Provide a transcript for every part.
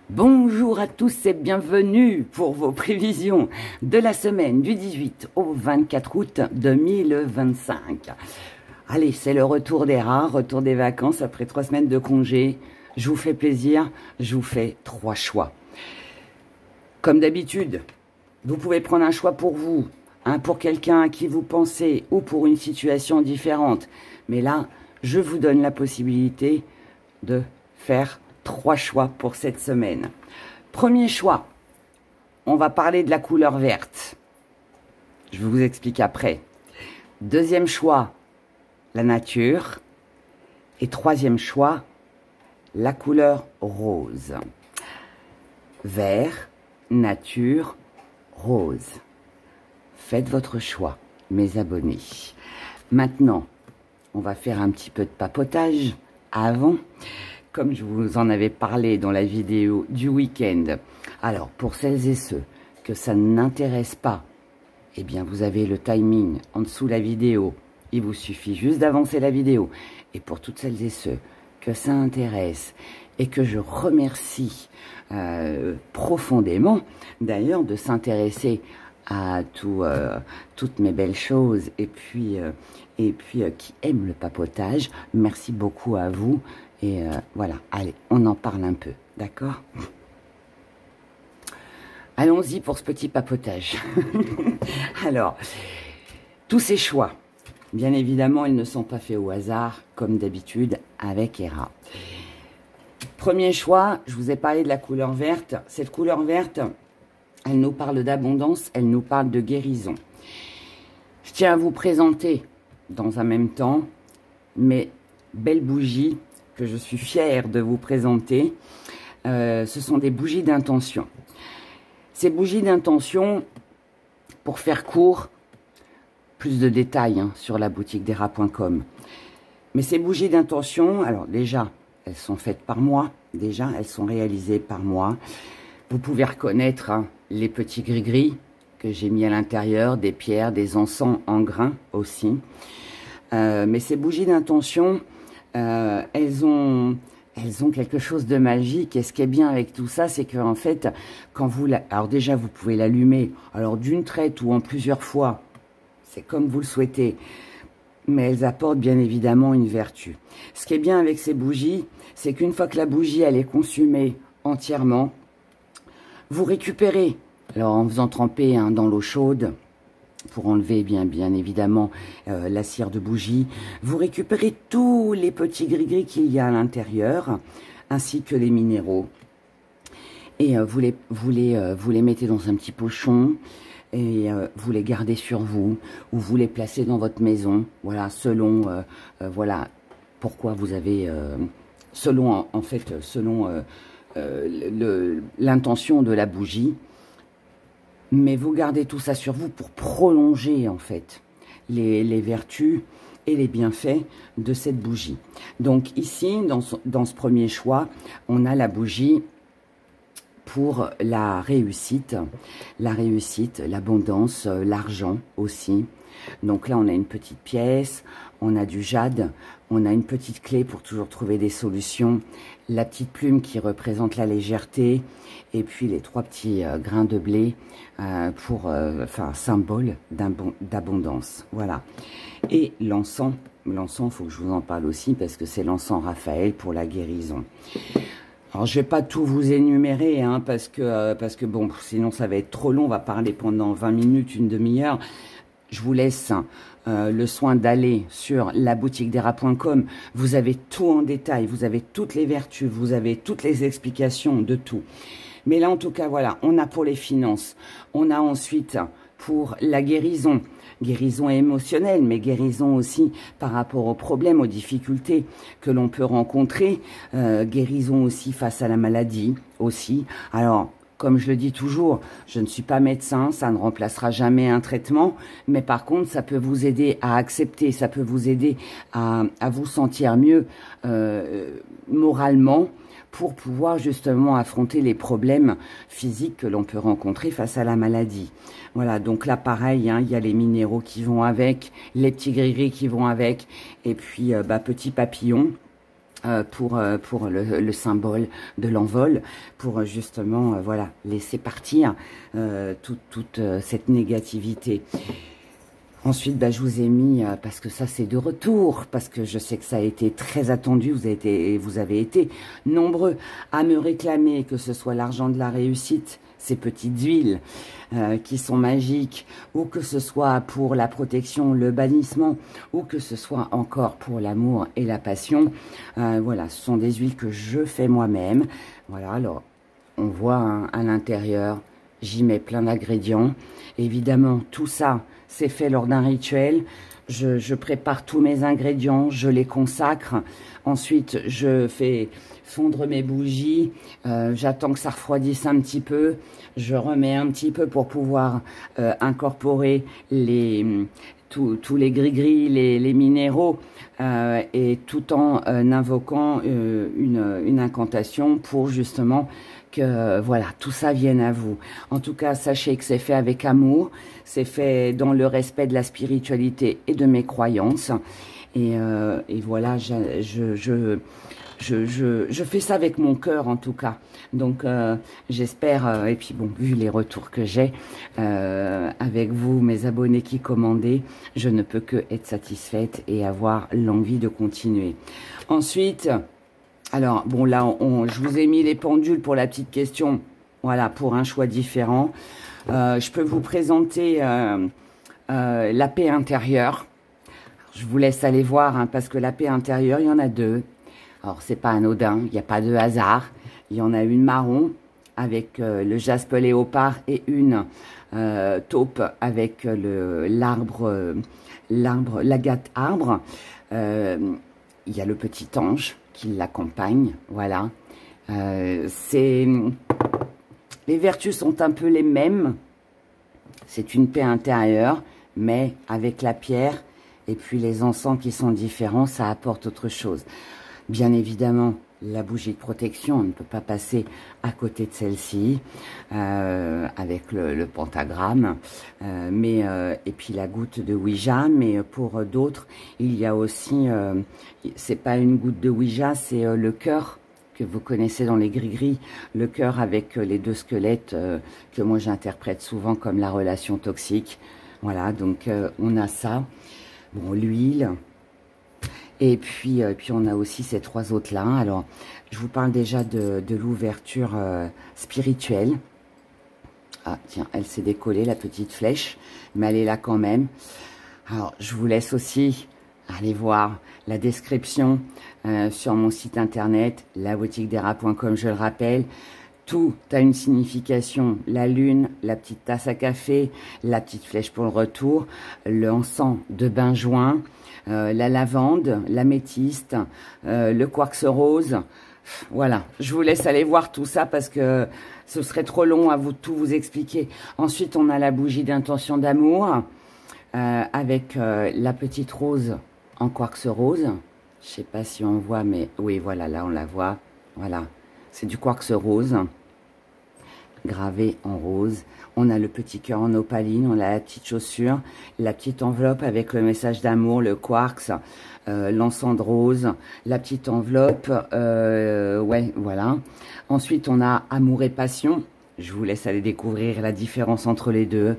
Bonjour à tous et bienvenue pour vos prévisions de la semaine du 18 au 24 août 2025. Allez, c'est le retour des rats, retour des vacances après 3 semaines de congé. Je vous fais plaisir, je vous fais 3 choix. Comme d'habitude, vous pouvez prendre un choix pour vous, pour quelqu'un à qui vous pensez ou pour une situation différente. Mais là, je vous donne la possibilité de faire 3 choix pour cette semaine. Premier choix, on va parler de la couleur verte. Je vous explique après. Deuxième choix, la nature. Et troisième choix, la couleur rose. Vert, nature, rose. Faites votre choix, mes abonnés. Maintenant, on va faire un petit peu de papotage avant. Comme je vous en avais parlé dans la vidéo du week-end. Alors, pour celles et ceux que ça n'intéresse pas, eh bien, vous avez le timing en dessous de la vidéo. Il vous suffit juste d'avancer la vidéo. Et pour toutes celles et ceux que ça intéresse et que je remercie profondément, d'ailleurs, de s'intéresser à toutes mes belles choses et puis qui aiment le papotage, merci beaucoup à vous. Et voilà, allez, on en parle un peu, d'accord? Allons-y pour ce petit papotage. Alors, tous ces choix, bien évidemment, ils ne sont pas faits au hasard, comme d'habitude, avec Hera. Premier choix, je vous ai parlé de la couleur verte. Cette couleur verte, elle nous parle d'abondance, elle nous parle de guérison. Je tiens à vous présenter, dans un même temps, mes belles bougies que je suis fière de vous présenter. Ce sont des bougies d'intention. Ces bougies d'intention, pour faire court, plus de détails sur la boutique d'Hera.com. Mais ces bougies d'intention, alors déjà, elles sont faites par moi. Déjà, elles sont réalisées par moi. Vous pouvez reconnaître les petits gris-gris que j'ai mis à l'intérieur, des pierres, des encens en grains aussi. Mais ces bougies d'intention, elles ont quelque chose de magique. Et ce qui est bien avec tout ça, c'est qu'en fait, quand vous alors déjà, vous pouvez l'allumer, alors d'une traite ou en plusieurs fois, c'est comme vous le souhaitez, mais elles apportent bien évidemment une vertu. Ce qui est bien avec ces bougies, c'est qu'une fois que la bougie, elle est consumée entièrement, vous récupérez, alors en faisant tremper dans l'eau chaude, pour enlever bien évidemment la cire de bougie. Vous récupérez tous les petits gris-gris qu'il y a à l'intérieur, ainsi que les minéraux. Et vous les mettez dans un petit pochon, et vous les gardez sur vous, ou vous les placez dans votre maison, voilà, selon, voilà, pourquoi vous avez, selon l'intention de la bougie. Mais vous gardez tout ça sur vous pour prolonger, en fait, les vertus et les bienfaits de cette bougie. Donc ici, dans ce premier choix, on a la bougie pour la réussite, l'abondance, l'argent aussi. Donc là, on a une petite pièce, on a du jade, on a une petite clé pour toujours trouver des solutions, la petite plume qui représente la légèreté, et puis les 3 petits grains de blé pour, symbole d'abondance. Voilà. Et l'encens, il faut que je vous en parle aussi parce que c'est l'encens Raphaël pour la guérison. Alors, je vais pas tout vous énumérer, parce que bon, sinon ça va être trop long, on va parler pendant 20 minutes, une demi-heure. Je vous laisse le soin d'aller sur la boutique d'Hera.com. Vous avez tout en détail, vous avez toutes les vertus, vous avez toutes les explications de tout. Mais là, en tout cas, voilà, on a pour les finances, on a ensuite pour la guérison. Guérison émotionnelle, mais guérison aussi par rapport aux problèmes, aux difficultés que l'on peut rencontrer. Guérison aussi face à la maladie, aussi. Alors, comme je le dis toujours, je ne suis pas médecin, ça ne remplacera jamais un traitement, mais par contre, ça peut vous aider à accepter, ça peut vous aider à vous sentir mieux moralement, pour pouvoir justement affronter les problèmes physiques que l'on peut rencontrer face à la maladie. Voilà, donc là pareil, il y a les minéraux qui vont avec, les petits gris-gris qui vont avec, et puis petit papillon pour le symbole de l'envol, pour justement voilà, laisser partir toute cette négativité. Ensuite, bah, je vous ai mis, parce que ça c'est de retour, parce que je sais que ça a été très attendu, vous avez été nombreux à me réclamer que ce soit l'argent de la réussite, ces petites huiles qui sont magiques, ou que ce soit pour la protection, le bannissement, ou que ce soit encore pour l'amour et la passion. Voilà, ce sont des huiles que je fais moi-même. Voilà, alors on voit hein, à l'intérieur, j'y mets plein d'ingrédients. Évidemment, tout ça, c'est fait lors d'un rituel. Je prépare tous mes ingrédients, je les consacre. Ensuite, je fais fondre mes bougies. J'attends que ça refroidisse un petit peu. Je remets un petit peu pour pouvoir incorporer tous les gris-gris, les minéraux, et tout en invoquant une incantation pour justement que voilà, tout ça vienne à vous. En tout cas, sachez que c'est fait avec amour, c'est fait dans le respect de la spiritualité et de mes croyances. Et voilà, je fais ça avec mon cœur en tout cas. Donc j'espère, et puis bon, vu les retours que j'ai avec vous, mes abonnés qui commandaient, je ne peux que être satisfaite et avoir l'envie de continuer. Ensuite, alors bon là, je vous ai mis les pendules pour la petite question, voilà, pour un choix différent. Je peux vous présenter la paix intérieure. Je vous laisse aller voir, hein, parce que la paix intérieure, il y en a deux. Alors, c'est pas anodin, il n'y a pas de hasard. Il y en a une marron avec le jaspe léopard et une taupe avec l'agate arbre. Il y a le petit ange qui l'accompagne, voilà. Les vertus sont un peu les mêmes. C'est une paix intérieure, mais avec la pierre et puis les encens qui sont différents, ça apporte autre chose. Bien évidemment, la bougie de protection, on ne peut pas passer à côté de celle-ci, avec le pentagramme, et puis la goutte de Ouija. Mais pour d'autres, il y a aussi, c'est pas une goutte de Ouija, c'est le cœur que vous connaissez dans les gris-gris, le cœur avec les deux squelettes que moi j'interprète souvent comme la relation toxique. Voilà, donc on a ça. Bon, l'huile. Et puis on a aussi ces trois autres-là. Alors, je vous parle déjà de l'ouverture spirituelle. Ah, tiens, elle s'est décollée, la petite flèche, mais elle est là quand même. Alors, je vous laisse aussi aller voir la description sur mon site internet, laboutiquedera.com, je le rappelle. Tout a une signification. La lune, la petite tasse à café, la petite flèche pour le retour, l'encens de benjoin, la lavande, l'améthyste, le quartz rose. Voilà, je vous laisse aller voir tout ça parce que ce serait trop long à tout vous expliquer. Ensuite, on a la bougie d'intention d'amour avec la petite rose en quartz rose. Je sais pas si on voit, mais oui, voilà, là on la voit. Voilà, c'est du quartz rose gravé en rose. On a le petit cœur en opaline, on a la petite chaussure, la petite enveloppe avec le message d'amour, le quartz, l'encens de rose, la petite enveloppe, ouais, voilà. Ensuite, on a amour et passion. Je vous laisse aller découvrir la différence entre les deux.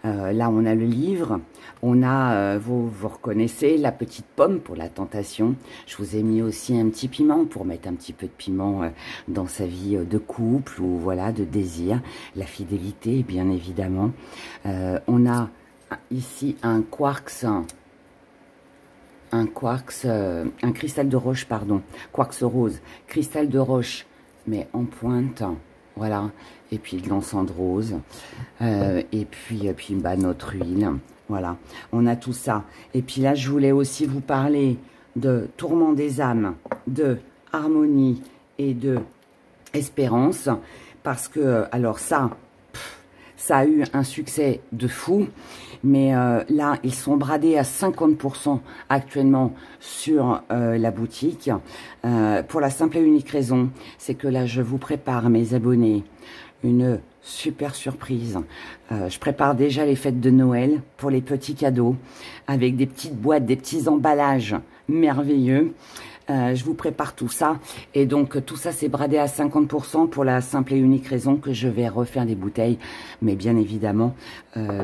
Là, on a le livre. On a, vous reconnaissez, la petite pomme pour la tentation. Je vous ai mis aussi un petit piment pour mettre un petit peu de piment dans sa vie de couple ou voilà, de désir. La fidélité, bien évidemment. On a ici un quartz, un cristal de roche, pardon, quartz rose, cristal de roche, mais en pointe. Voilà, et puis de l'encens de rose, et puis bah, notre huile, voilà, on a tout ça. Et puis là, je voulais aussi vous parler de tourment des âmes, de harmonie et de espérance, parce que, alors ça a eu un succès de fou, mais là, ils sont bradés à 50% actuellement sur la boutique, pour la simple et unique raison, c'est que là, je vous prépare, mes abonnés, une super surprise. Je prépare déjà les fêtes de Noël pour les petits cadeaux, avec des petites boîtes, des petits emballages merveilleux. Je vous prépare tout ça. Et donc, tout ça, c'est bradé à 50% pour la simple et unique raison que je vais refaire des bouteilles. Mais bien évidemment,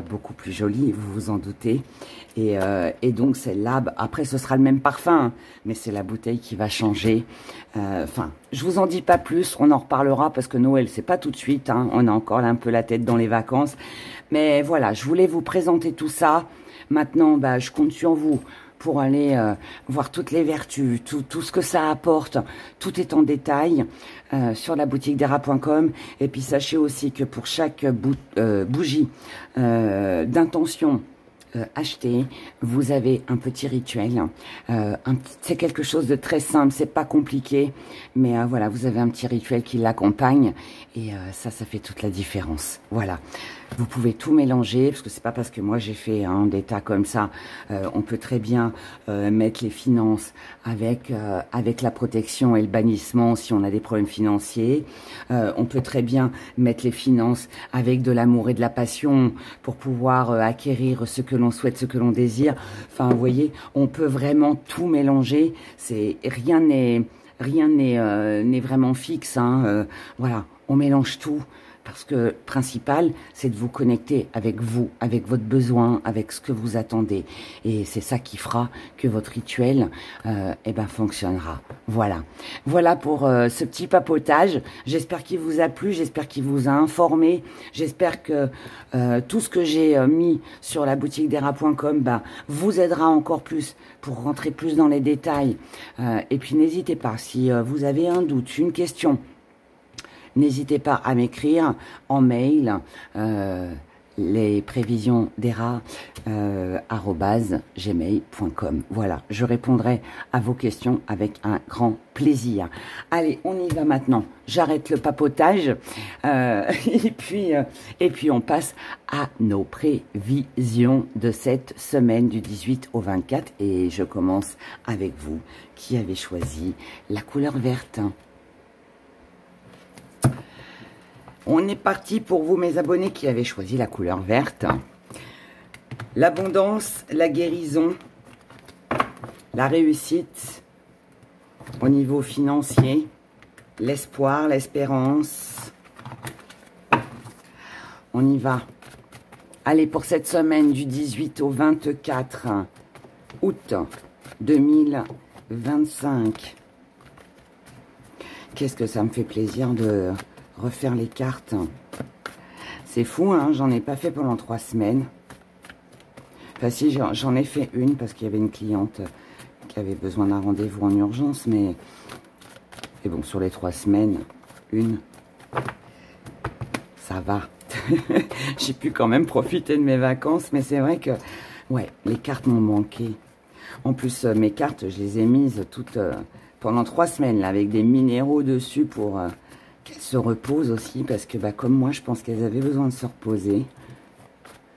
beaucoup plus jolies, vous vous en doutez. Et donc, celle-là, après, ce sera le même parfum. Hein, mais c'est la bouteille qui va changer. Enfin, je vous en dis pas plus. On en reparlera parce que Noël, c'est pas tout de suite. Hein, on a encore un peu la tête dans les vacances. Mais voilà, je voulais vous présenter tout ça. Maintenant, bah, je compte sur vous pour aller voir toutes les vertus, tout ce que ça apporte. Tout est en détail sur la boutique d'Era.com. Et puis sachez aussi que pour chaque bougie d'intention achetée, vous avez un petit rituel. C'est quelque chose de très simple, c'est pas compliqué. Mais voilà, vous avez un petit rituel qui l'accompagne. Et ça fait toute la différence. Voilà. Vous pouvez tout mélanger, parce que c'est pas parce que moi j'ai fait des tas comme ça. On peut très bien mettre les finances avec la protection et le bannissement si on a des problèmes financiers. On peut très bien mettre les finances avec de l'amour et de la passion pour pouvoir acquérir ce que l'on souhaite, ce que l'on désire. Enfin, vous voyez, on peut vraiment tout mélanger. Rien n'est vraiment fixe. Hein. Voilà, on mélange tout. Parce que le principal, c'est de vous connecter avec vous, avec votre besoin, avec ce que vous attendez. Et c'est ça qui fera que votre rituel fonctionnera. Voilà. Voilà pour ce petit papotage. J'espère qu'il vous a plu, j'espère qu'il vous a informé. J'espère que tout ce que j'ai mis sur la boutique d'Era.com vous aidera encore plus pour rentrer plus dans les détails. Et puis n'hésitez pas, si vous avez un doute, une question, n'hésitez pas à m'écrire en mail les prévisions d'Era @gmail.com. Voilà, je répondrai à vos questions avec un grand plaisir. Allez, on y va maintenant. J'arrête le papotage et puis on passe à nos prévisions de cette semaine du 18 au 24 et je commence avec vous qui avez choisi la couleur verte. On est parti pour vous, mes abonnés, qui avez choisi la couleur verte. L'abondance, la guérison, la réussite au niveau financier, l'espoir, l'espérance. On y va. Allez, pour cette semaine du 18 au 24 août 2025. Qu'est-ce que ça me fait plaisir de refaire les cartes. C'est fou, hein, j'en ai pas fait pendant 3 semaines. Enfin si, j'en ai fait une parce qu'il y avait une cliente qui avait besoin d'un rendez-vous en urgence, mais et bon, sur les 3 semaines, une, ça va. J'ai pu quand même profiter de mes vacances, mais c'est vrai que, ouais, les cartes m'ont manqué. En plus, mes cartes, je les ai mises toutes pendant 3 semaines, là, avec des minéraux dessus pour qu'elles se reposent aussi, parce que comme moi, je pense qu'elles avaient besoin de se reposer.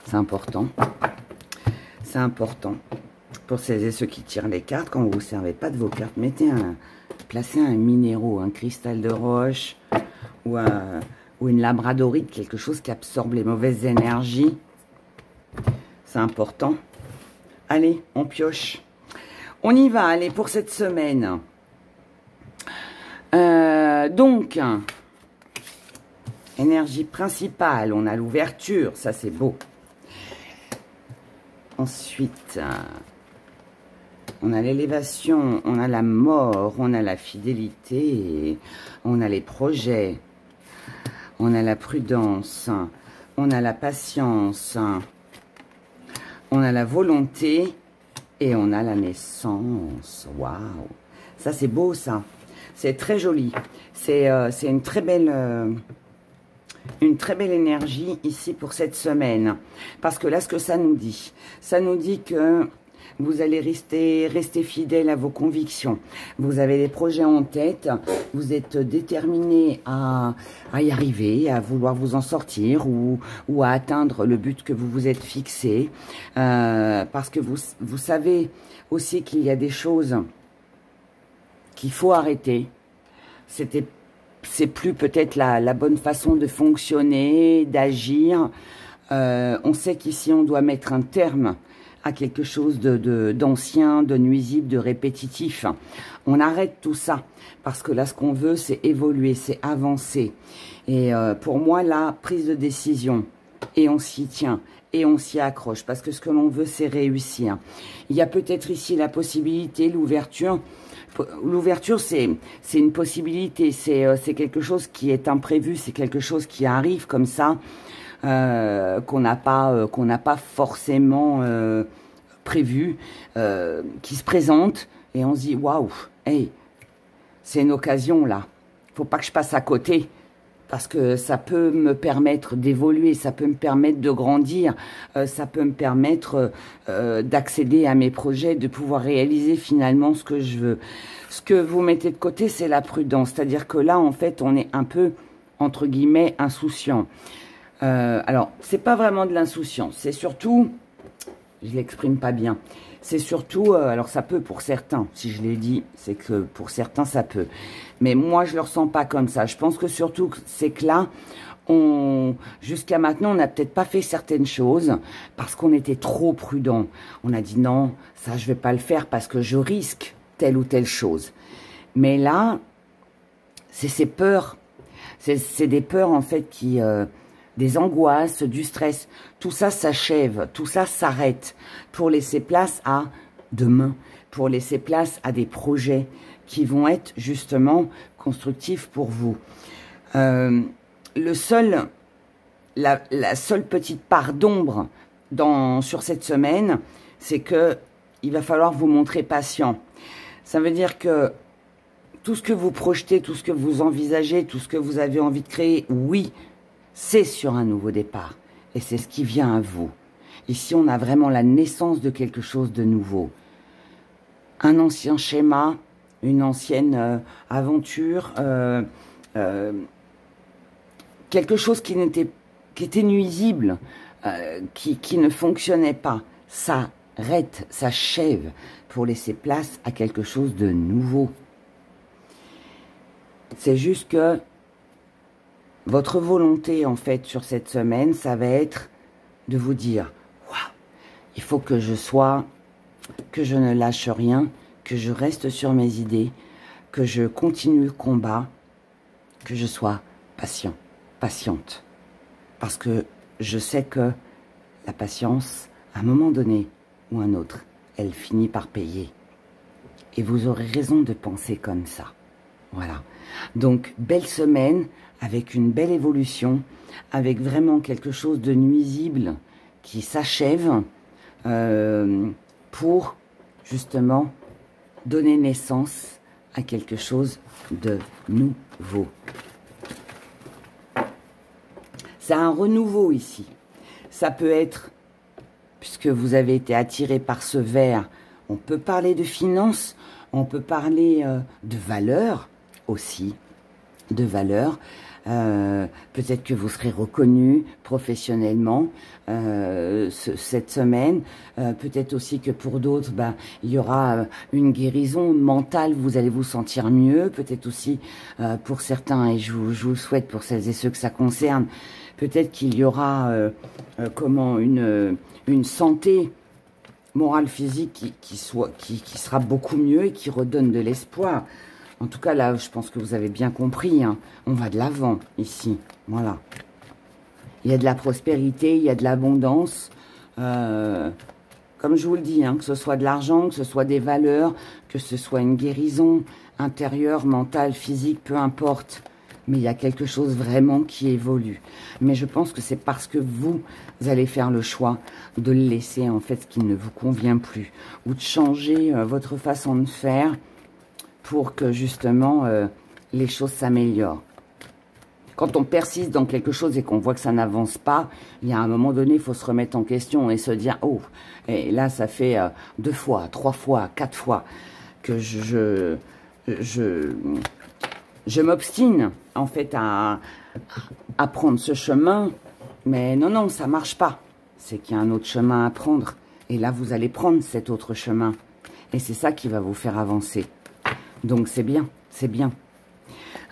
C'est important. C'est important. Pour celles et ceux qui tirent les cartes, quand vous ne vous servez pas de vos cartes, placez un minéraux, un cristal de roche ou une labradorite, quelque chose qui absorbe les mauvaises énergies. C'est important. Allez, on pioche. On y va, allez, pour cette semaine. Donc, énergie principale, on a l'ouverture, ça c'est beau. Ensuite, on a l'élévation, on a la mort, on a la fidélité, on a les projets, on a la prudence, on a la patience, on a la volonté et on a la naissance. Waouh! Ça c'est beau ça. C'est très joli. C'est une très belle énergie ici pour cette semaine. Parce que là, ce que ça nous dit que vous allez rester fidèle à vos convictions. Vous avez des projets en tête. Vous êtes déterminé à y arriver, à vouloir vous en sortir ou à atteindre le but que vous vous êtes fixé. Parce que vous savez aussi qu'il y a des choses qu'il faut arrêter. C'est plus peut-être la bonne façon de fonctionner, d'agir. On sait qu'ici, on doit mettre un terme à quelque chose d'ancien, de nuisible, de répétitif. On arrête tout ça, parce que là, ce qu'on veut, c'est évoluer, c'est avancer. Et pour moi, là, prise de décision, et on s'y tient, et on s'y accroche, parce que ce que l'on veut, c'est réussir. Il y a peut-être ici la possibilité, l'ouverture. L'ouverture, c'est une possibilité, c'est quelque chose qui est imprévu, c'est quelque chose qui arrive comme ça, qu'on n'a pas forcément prévu, qui se présente, et on se dit, waouh, hey, c'est une occasion là, faut pas que je passe à côté. Parce que ça peut me permettre d'évoluer, ça peut me permettre de grandir, ça peut me permettre d'accéder à mes projets, de pouvoir réaliser finalement ce que je veux. Ce que vous mettez de côté, c'est la prudence. C'est-à-dire que là, en fait, on est un peu, entre guillemets, insouciant. Alors, c'est pas vraiment de l'insouciance, c'est surtout, je l'exprime pas bien, c'est surtout, alors ça peut pour certains, si je l'ai dit, c'est que pour certains ça peut. Mais moi je le ressens pas comme ça. Je pense que surtout c'est que là, jusqu'à maintenant on n'a peut-être pas fait certaines choses parce qu'on était trop prudent. On a dit non, ça je vais pas le faire parce que je risque telle ou telle chose. Mais là, c'est ces peurs, c'est des peurs en fait qui... des angoisses, du stress, tout ça s'achève, tout ça s'arrête pour laisser place à demain, pour laisser place à des projets qui vont être justement constructifs pour vous. La seule petite part d'ombre sur cette semaine, c'est que il va falloir vous montrer patient. Ça veut dire que tout ce que vous projetez, tout ce que vous envisagez, tout ce que vous avez envie de créer, oui, c'est sur un nouveau départ. Et c'est ce qui vient à vous. Ici, on a vraiment la naissance de quelque chose de nouveau. Un ancien schéma, une ancienne aventure, quelque chose qui était nuisible, qui ne fonctionnait pas, s'arrête, s'achève pour laisser place à quelque chose de nouveau. C'est juste que votre volonté, en fait, sur cette semaine, ça va être de vous dire « Waouh, il faut que je ne lâche rien, que je reste sur mes idées, que je continue le combat, que je sois patiente. » Parce que je sais que la patience, à un moment donné ou un autre, elle finit par payer. Et vous aurez raison de penser comme ça. Voilà. Donc, belle semaine, avec une belle évolution, avec vraiment quelque chose de nuisible qui s'achève pour, justement, donner naissance à quelque chose de nouveau. C'est un renouveau ici. Ça peut être, puisque vous avez été attiré par ce vert, on peut parler de finances, on peut parler de valeurs aussi, de valeurs. Peut-être que vous serez reconnu professionnellement cette semaine. Peut-être aussi que pour d'autres, il y aura une guérison mentale, vous allez vous sentir mieux. Peut-être aussi pour certains, et je vous le souhaite pour celles et ceux que ça concerne, peut-être qu'il y aura une santé morale, physique qui sera beaucoup mieux et qui redonne de l'espoir. En tout cas, là, je pense que vous avez bien compris. Hein. On va de l'avant, ici. Voilà. Il y a de la prospérité, il y a de l'abondance. Comme je vous le dis, hein, que ce soit de l'argent, que ce soit des valeurs, que ce soit une guérison intérieure, mentale, physique, peu importe. Mais il y a quelque chose vraiment qui évolue. Mais je pense que c'est parce que vous allez faire le choix de laisser, en fait, ce qui ne vous convient plus. Ou de changer votre façon de faire pour que justement les choses s'améliorent. Quand on persiste dans quelque chose et qu'on voit que ça n'avance pas, il y a un moment donné, il faut se remettre en question et se dire « Oh, et là ça fait 2 fois, 3 fois, 4 fois que je m'obstine en fait à prendre ce chemin, mais non, ça marche pas. C'est qu'il y a un autre chemin à prendre et là vous allez prendre cet autre chemin et c'est ça qui va vous faire avancer. Donc, c'est bien, c'est bien.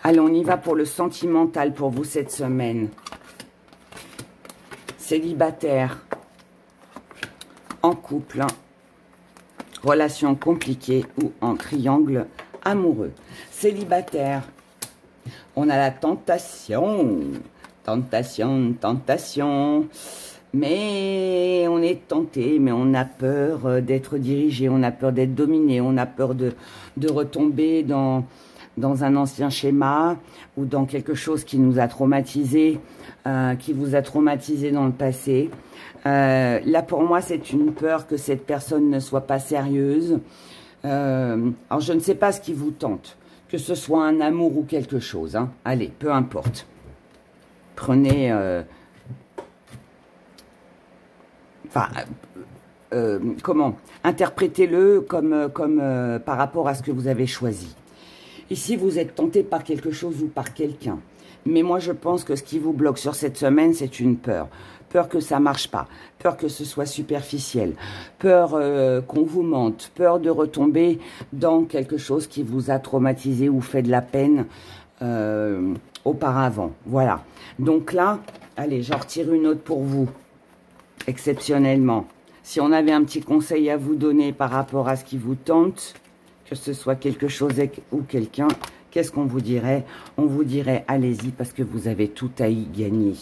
Allez, on y va pour le sentimental pour vous cette semaine. Célibataire. en couple, relation compliquée ou en triangle amoureux. Célibataire, on a la tentation, tentation, mais on est tenté, mais on a peur d'être dirigé, on a peur d'être dominé, on a peur de retomber dans un ancien schéma ou dans quelque chose qui nous a traumatisé, qui vous a traumatisé dans le passé. Là, pour moi, c'est une peur que cette personne ne soit pas sérieuse. Alors, je ne sais pas ce qui vous tente, que ce soit un amour ou quelque chose. Hein. Allez, peu importe. Prenez... comment? Interprétez-le comme par rapport à ce que vous avez choisi. Ici, vous êtes tenté par quelque chose ou par quelqu'un. Mais moi, je pense que ce qui vous bloque sur cette semaine, c'est une peur. Peur que ça marche pas, peur que ce soit superficiel, peur qu'on vous mente, peur de retomber dans quelque chose qui vous a traumatisé ou fait de la peine auparavant. Voilà. Donc là, allez, j'en retire une autre pour vous, exceptionnellement. Si on avait un petit conseil à vous donner par rapport à ce qui vous tente, que ce soit quelque chose ou quelqu'un, qu'est-ce qu'on vous dirait? On vous dirait, allez-y, parce que vous avez tout à y gagner.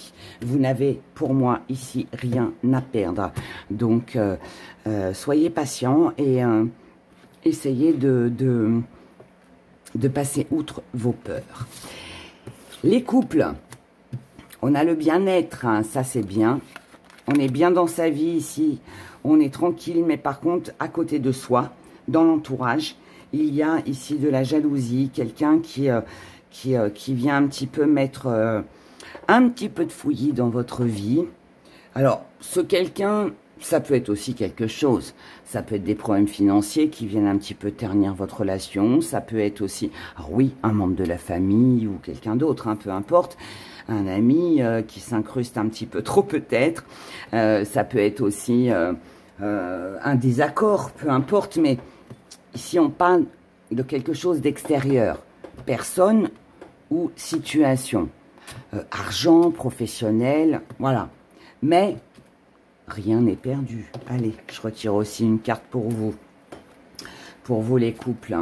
Vous n'avez, pour moi, ici, rien à perdre. Donc, soyez patient et essayez de passer outre vos peurs. Les couples, on a le bien-être, hein, ça c'est bien. On est bien dans sa vie ici, on est tranquille, mais par contre, à côté de soi, dans l'entourage, il y a ici de la jalousie, quelqu'un qui vient un petit peu mettre un petit peu de fouillis dans votre vie. Alors, ce quelqu'un, ça peut être aussi quelque chose. Ça peut être des problèmes financiers qui viennent un petit peu ternir votre relation. Ça peut être aussi, alors oui, un membre de la famille ou quelqu'un d'autre, hein, peu importe. Un ami qui s'incruste un petit peu trop peut-être. Ça peut être aussi un désaccord, peu importe, mais... Ici, on parle de quelque chose d'extérieur. Personne ou situation. Argent, professionnel, voilà. Mais rien n'est perdu. Allez, je retire aussi une carte pour vous. Pour vous, les couples.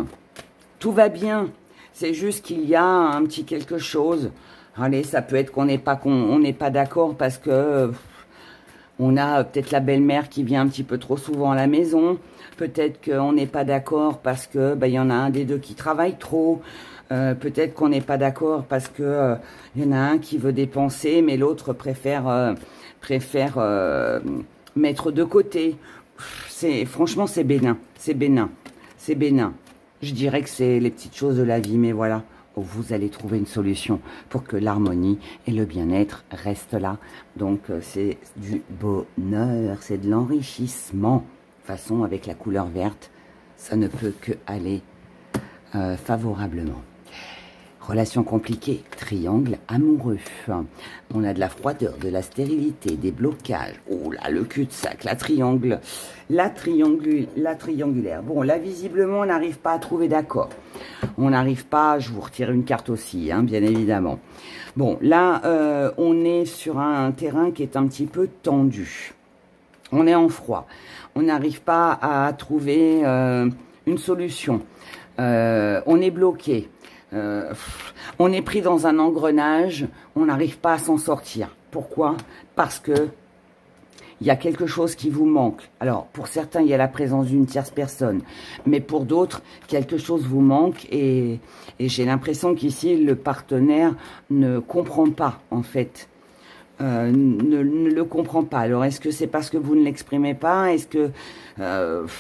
Tout va bien. C'est juste qu'il y a un petit quelque chose. Allez, ça peut être qu'on n'est pas d'accord parce que... On a peut-être la belle-mère qui vient un petit peu trop souvent à la maison. Peut-être qu'on n'est pas d'accord parce que y en a un des deux qui travaille trop. Peut-être qu'on n'est pas d'accord parce que y en a un qui veut dépenser, mais l'autre préfère mettre de côté. Franchement, c'est bénin. C'est bénin. C'est bénin. Je dirais que c'est les petites choses de la vie, mais voilà. Vous allez trouver une solution pour que l'harmonie et le bien-être restent là. Donc, c'est du bonheur, c'est de l'enrichissement. De toute façon, avec la couleur verte, ça ne peut que aller favorablement. Relation compliquée, triangle amoureux. On a de la froideur, de la stérilité, des blocages. Oh là, le cul-de-sac, la triangulaire. Bon, là, visiblement, on n'arrive pas à trouver d'accord. On n'arrive pas, je vous retire une carte aussi, hein, bien évidemment. Bon, là, on est sur un terrain qui est un petit peu tendu. On est en froid. On n'arrive pas à trouver une solution. On est bloqué. On est pris dans un engrenage, on n'arrive pas à s'en sortir. Pourquoi? Parce que il y a quelque chose qui vous manque. Alors, pour certains, il y a la présence d'une tierce personne, mais pour d'autres, quelque chose vous manque et j'ai l'impression qu'ici, le partenaire ne comprend pas, en fait. Ne le comprend pas. Alors, est-ce que c'est parce que vous ne l'exprimez pas? Est-ce que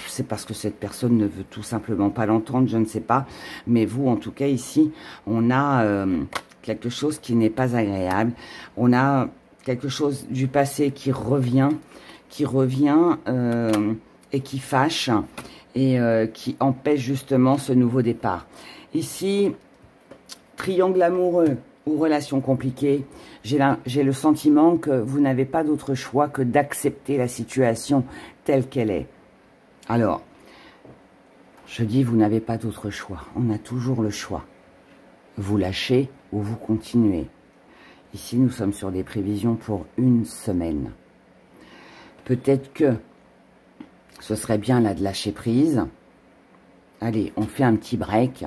c'est parce que cette personne ne veut tout simplement pas l'entendre? Je ne sais pas. Mais vous, en tout cas, ici, on a quelque chose qui n'est pas agréable. On a quelque chose du passé qui revient et qui fâche et qui empêche justement ce nouveau départ. Ici, triangle amoureux ou relation compliquée, j'ai le sentiment que vous n'avez pas d'autre choix que d'accepter la situation telle qu'elle est. Alors, je dis vous n'avez pas d'autre choix. On a toujours le choix. Vous lâchez ou vous continuez. Ici, nous sommes sur des prévisions pour une semaine. Peut-être que ce serait bien là de lâcher prise. Allez, on fait un petit break.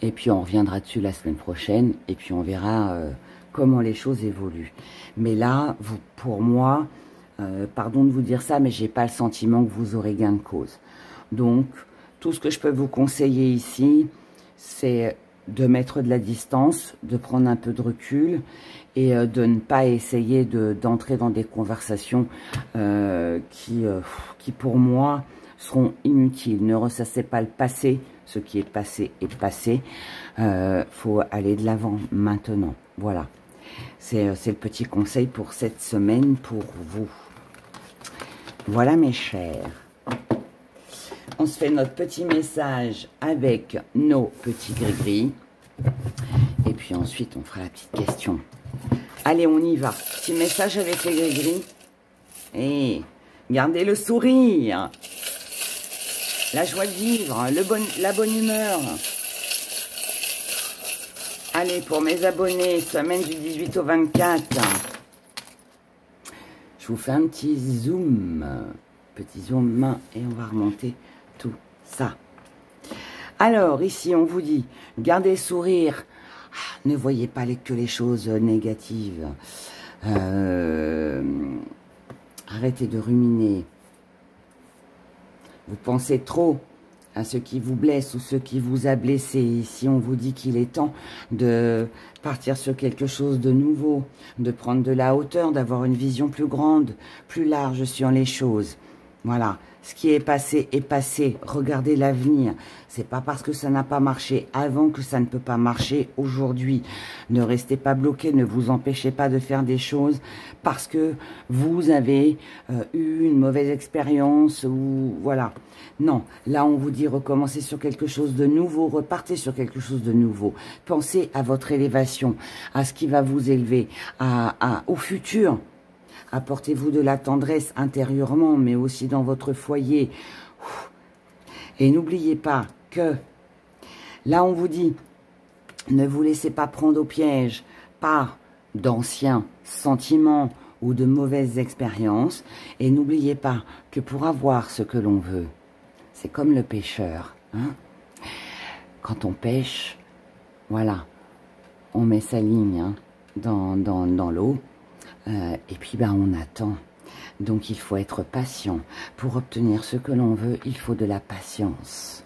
Et puis on reviendra dessus la semaine prochaine. Et puis on verra comment les choses évoluent. Mais là, pour moi, pardon de vous dire ça, mais j'ai pas le sentiment que vous aurez gain de cause. Donc, tout ce que je peux vous conseiller ici, c'est de mettre de la distance, de prendre un peu de recul et de ne pas essayer d'entrer dans des conversations qui, pour moi, seront inutiles. Ne ressassez pas le passé. Ce qui est passé est passé. Faut aller de l'avant maintenant. Voilà. C'est le petit conseil pour cette semaine pour vous. Voilà mes chers. On se fait notre petit message avec nos petits gris-gris. Et puis ensuite, on fera la petite question. Allez, on y va. Petit message avec les gris-gris. Et gardez le sourire. La joie de vivre, la bonne humeur. Allez, pour mes abonnés, semaine du 18 au 24. Je vous fais un petit zoom. Petit zoom et on va remonter tout ça. Alors, ici, on vous dit, gardez le sourire. Ne voyez pas que les choses négatives. Arrêtez de ruminer. Vous pensez trop à ce qui vous blesse ou ce qui vous a blessé. Ici, on vous dit qu'il est temps de partir sur quelque chose de nouveau, de prendre de la hauteur, d'avoir une vision plus grande, plus large sur les choses. Voilà, ce qui est passé est passé. Regardez l'avenir. C'est pas parce que ça n'a pas marché avant que ça ne peut pas marcher aujourd'hui. Ne restez pas bloqué, ne vous empêchez pas de faire des choses parce que vous avez eu une mauvaise expérience ou voilà. Non, là on vous dit recommencez sur quelque chose de nouveau, repartez sur quelque chose de nouveau. Pensez à votre élévation, à ce qui va vous élever, au futur. Apportez-vous de la tendresse intérieurement, mais aussi dans votre foyer. Et n'oubliez pas que, là on vous dit, ne vous laissez pas prendre au piège par d'anciens sentiments ou de mauvaises expériences. Et n'oubliez pas que pour avoir ce que l'on veut, c'est comme le pêcheur. Hein? Quand on pêche, voilà, on met sa ligne hein, dans l'eau. Et puis ben, on attend. Donc il faut être patient. Pour obtenir ce que l'on veut, il faut de la patience.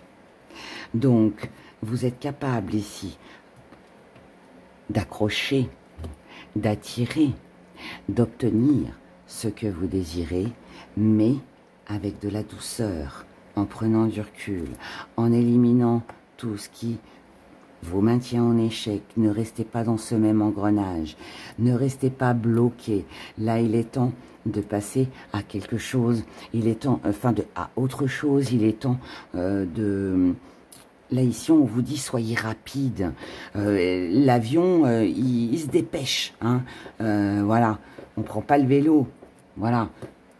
Donc vous êtes capable ici d'accrocher, d'attirer, d'obtenir ce que vous désirez, mais avec de la douceur, en prenant du recul, en éliminant tout ce qui vous maintient en échec. Ne restez pas dans ce même engrenage. Ne restez pas bloqué. Là, il est temps de passer à quelque chose. Il est temps, à autre chose. Il est temps Là, ici, on vous dit, soyez rapide. L'avion, il se dépêche. Hein. Voilà. On ne prend pas le vélo. Voilà.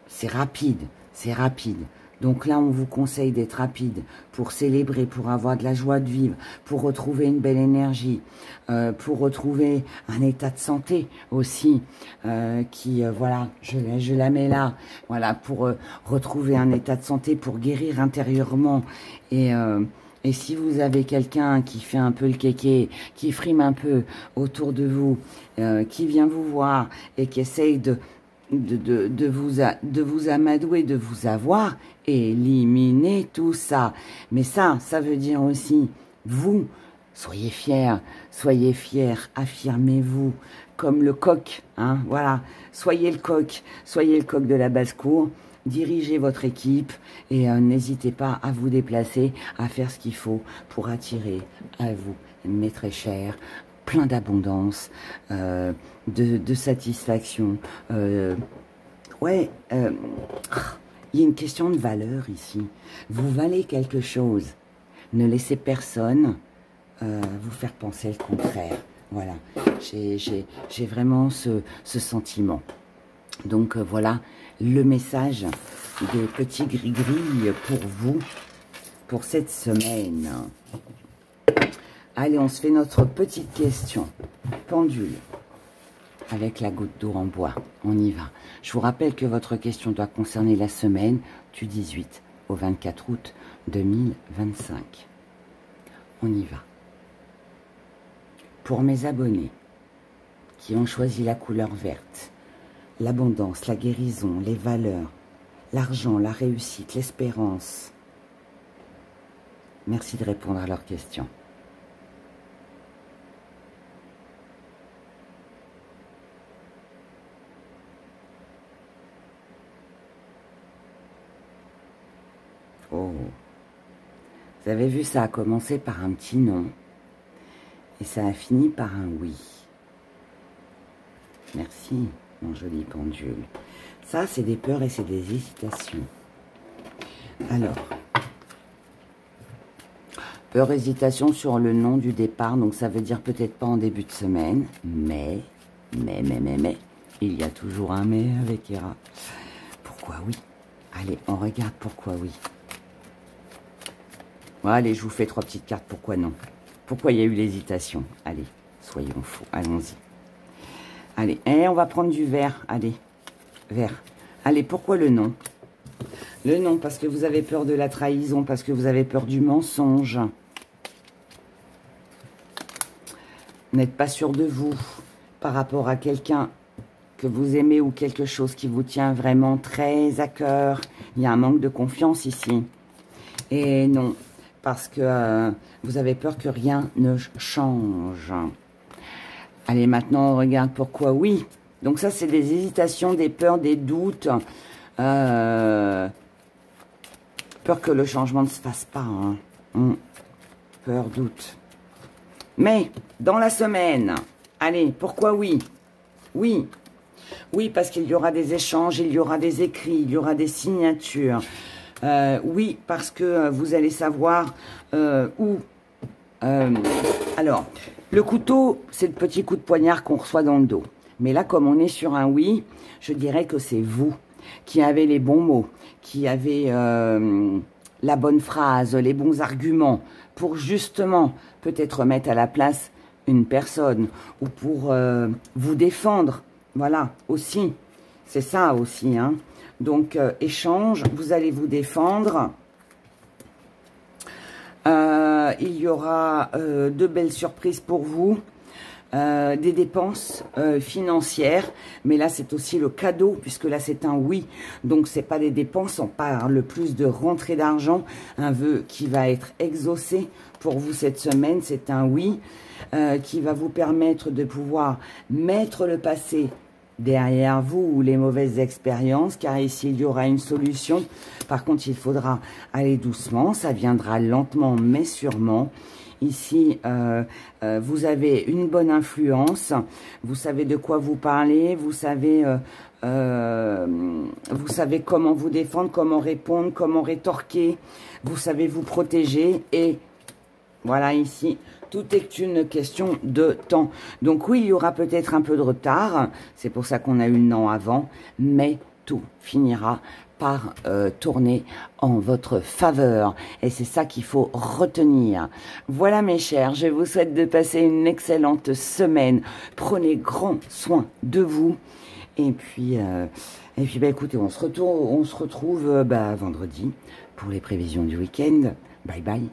C'est rapide. C'est rapide. Donc là, on vous conseille d'être rapide pour célébrer, pour avoir de la joie de vivre, pour retrouver une belle énergie, pour retrouver un état de santé aussi, voilà, je la mets là, voilà, pour retrouver un état de santé, pour guérir intérieurement. Et si vous avez quelqu'un qui fait un peu le kéké, qui frime un peu autour de vous, qui vient vous voir et qui essaye de vous amadouer, de vous avoir, éliminez tout ça. Mais ça veut dire aussi, vous, soyez fiers, affirmez-vous, comme le coq, hein, voilà, soyez le coq de la basse-cour, dirigez votre équipe et n'hésitez pas à vous déplacer, à faire ce qu'il faut pour attirer à vous, mes très chers, plein d'abondance, de satisfaction. Ouais, il y a une question de valeur ici. Vous valez quelque chose. Ne laissez personne vous faire penser le contraire. Voilà, j'ai vraiment ce sentiment. Donc voilà le message des petits gris-gris pour vous, pour cette semaine. Allez, on se fait notre petite question. Pendule. avec la goutte d'eau en bois. On y va. Je vous rappelle que votre question doit concerner la semaine du 18 au 24 août 2025. On y va. Pour mes abonnés qui ont choisi la couleur verte, l'abondance, la guérison, les valeurs, l'argent, la réussite, l'espérance, merci de répondre à leurs questions. Oh, vous avez vu, ça a commencé par un petit non et ça a fini par un oui. Merci, mon joli pendule. Ça, c'est des peurs et c'est des hésitations. Alors, peur, hésitation sur le nom du départ, donc ça veut dire peut-être pas en début de semaine, mais, il y a toujours un mais avec Hera. Pourquoi oui? Allez, on regarde pourquoi oui. Allez, je vous fais 3 petites cartes, pourquoi non? Pourquoi il y a eu l'hésitation? Allez, soyons fous, allons-y. Allez, et on va prendre du vert, allez, vert. Allez, pourquoi le non? Le non, parce que vous avez peur de la trahison, parce que vous avez peur du mensonge. Vous n'êtes pas sûr de vous par rapport à quelqu'un que vous aimez ou quelque chose qui vous tient vraiment très à cœur. Il y a un manque de confiance ici. Et non, parce que vous avez peur que rien ne change. Allez, maintenant, on regarde pourquoi oui. Donc ça, c'est des hésitations, des peurs, des doutes. Peur que le changement ne se fasse pas. Hein. Peur, doute. Mais, dans la semaine, allez, pourquoi oui? Oui. Oui, parce qu'il y aura des échanges, il y aura des écrits, il y aura des signatures. Oui, parce que vous allez savoir où... alors, le couteau, c'est le petit coup de poignard qu'on reçoit dans le dos. Mais là, comme on est sur un oui, je dirais que c'est vous qui avez les bons mots, qui avez la bonne phrase, les bons arguments pour justement peut-être mettre à la place une personne ou pour vous défendre. Voilà, aussi. C'est ça aussi, hein. Donc, échange, vous allez vous défendre. Il y aura de belles surprises pour vous. Des dépenses financières, mais là c'est aussi le cadeau, puisque là c'est un oui, donc c'est pas des dépenses, on parle plus de rentrée d'argent, un vœu qui va être exaucé pour vous cette semaine, c'est un oui, qui va vous permettre de pouvoir mettre le passé derrière vous ou les mauvaises expériences, car ici il y aura une solution. Par contre il faudra aller doucement, ça viendra lentement mais sûrement. Ici, vous avez une bonne influence, vous savez de quoi vous parlez, vous savez comment vous défendre, comment répondre, comment rétorquer, vous savez vous protéger et voilà ici, tout est une question de temps. Donc oui, il y aura peut-être un peu de retard, c'est pour ça qu'on a eu le non avant, mais tout finira par tourner en votre faveur. Et c'est ça qu'il faut retenir. Voilà mes chers, je vous souhaite de passer une excellente semaine. Prenez grand soin de vous. Et puis bah, écoutez, on se retrouve vendredi pour les prévisions du week-end. Bye bye.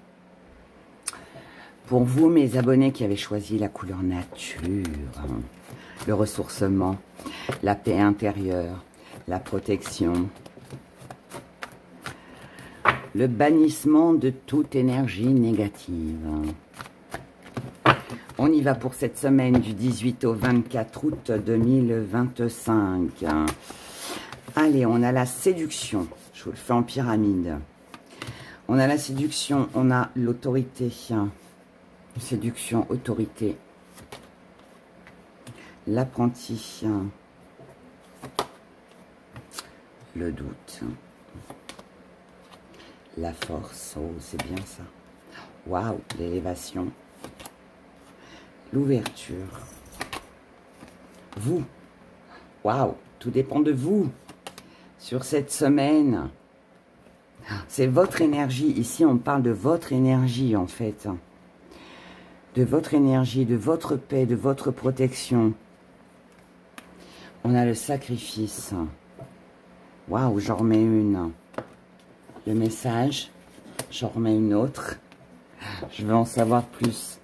Pour vous, mes abonnés qui avaient choisi la couleur nature, le ressourcement, la paix intérieure, la protection, le bannissement de toute énergie négative. On y va pour cette semaine du 18 au 24 août 2025. Allez, on a la séduction. Je vous le fais en pyramide. On a la séduction, on a l'autorité. Séduction, autorité. L'apprenti. Le doute. La force, oh, c'est bien ça. Waouh, l'élévation. L'ouverture. Vous. Waouh, tout dépend de vous. Sur cette semaine. C'est votre énergie. Ici, on parle de votre énergie, en fait. De votre énergie, de votre paix, de votre protection. On a le sacrifice. Waouh, j'en remets une. Le message, j'en remets une autre. Je veux en savoir plus.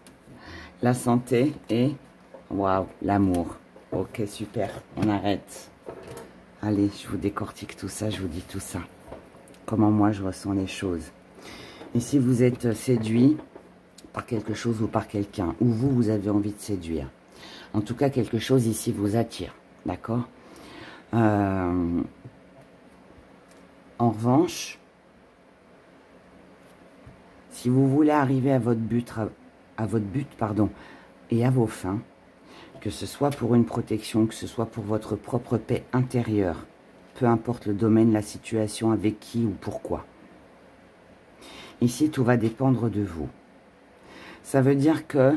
La santé et, waouh, l'amour. Ok, super, on arrête. Allez, je vous décortique tout ça, je vous dis tout ça. Comment moi je ressens les choses. Et si vous êtes séduit par quelque chose ou par quelqu'un, ou vous avez envie de séduire. En tout cas, quelque chose ici vous attire, d'accord? En revanche, si vous voulez arriver à votre but, et à vos fins, que ce soit pour une protection, que ce soit pour votre propre paix intérieure, peu importe le domaine, la situation, avec qui ou pourquoi. Ici, tout va dépendre de vous. Ça veut dire que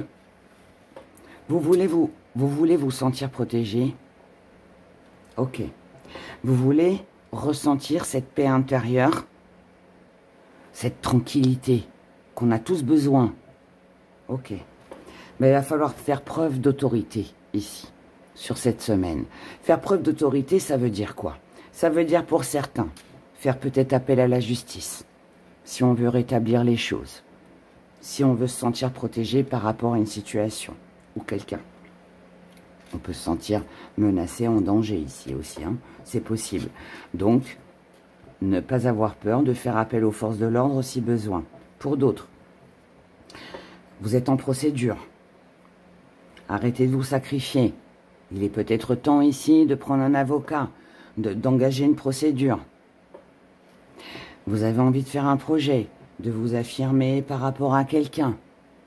vous voulez vous sentir protégé. Ok. Vous voulez ressentir cette paix intérieure, cette tranquillité qu'on a tous besoin. Ok. Mais il va falloir faire preuve d'autorité ici, sur cette semaine. Faire preuve d'autorité, ça veut dire quoi? Ça veut dire pour certains, faire peut-être appel à la justice, si on veut rétablir les choses, si on veut se sentir protégé par rapport à une situation ou quelqu'un. On peut se sentir menacé, en danger ici aussi, hein. C'est possible. Donc, ne pas avoir peur de faire appel aux forces de l'ordre si besoin. Pour d'autres, vous êtes en procédure. Arrêtez de vous sacrifier. Il est peut-être temps ici de prendre un avocat, d'engager une procédure. Vous avez envie de faire un projet, de vous affirmer par rapport à quelqu'un.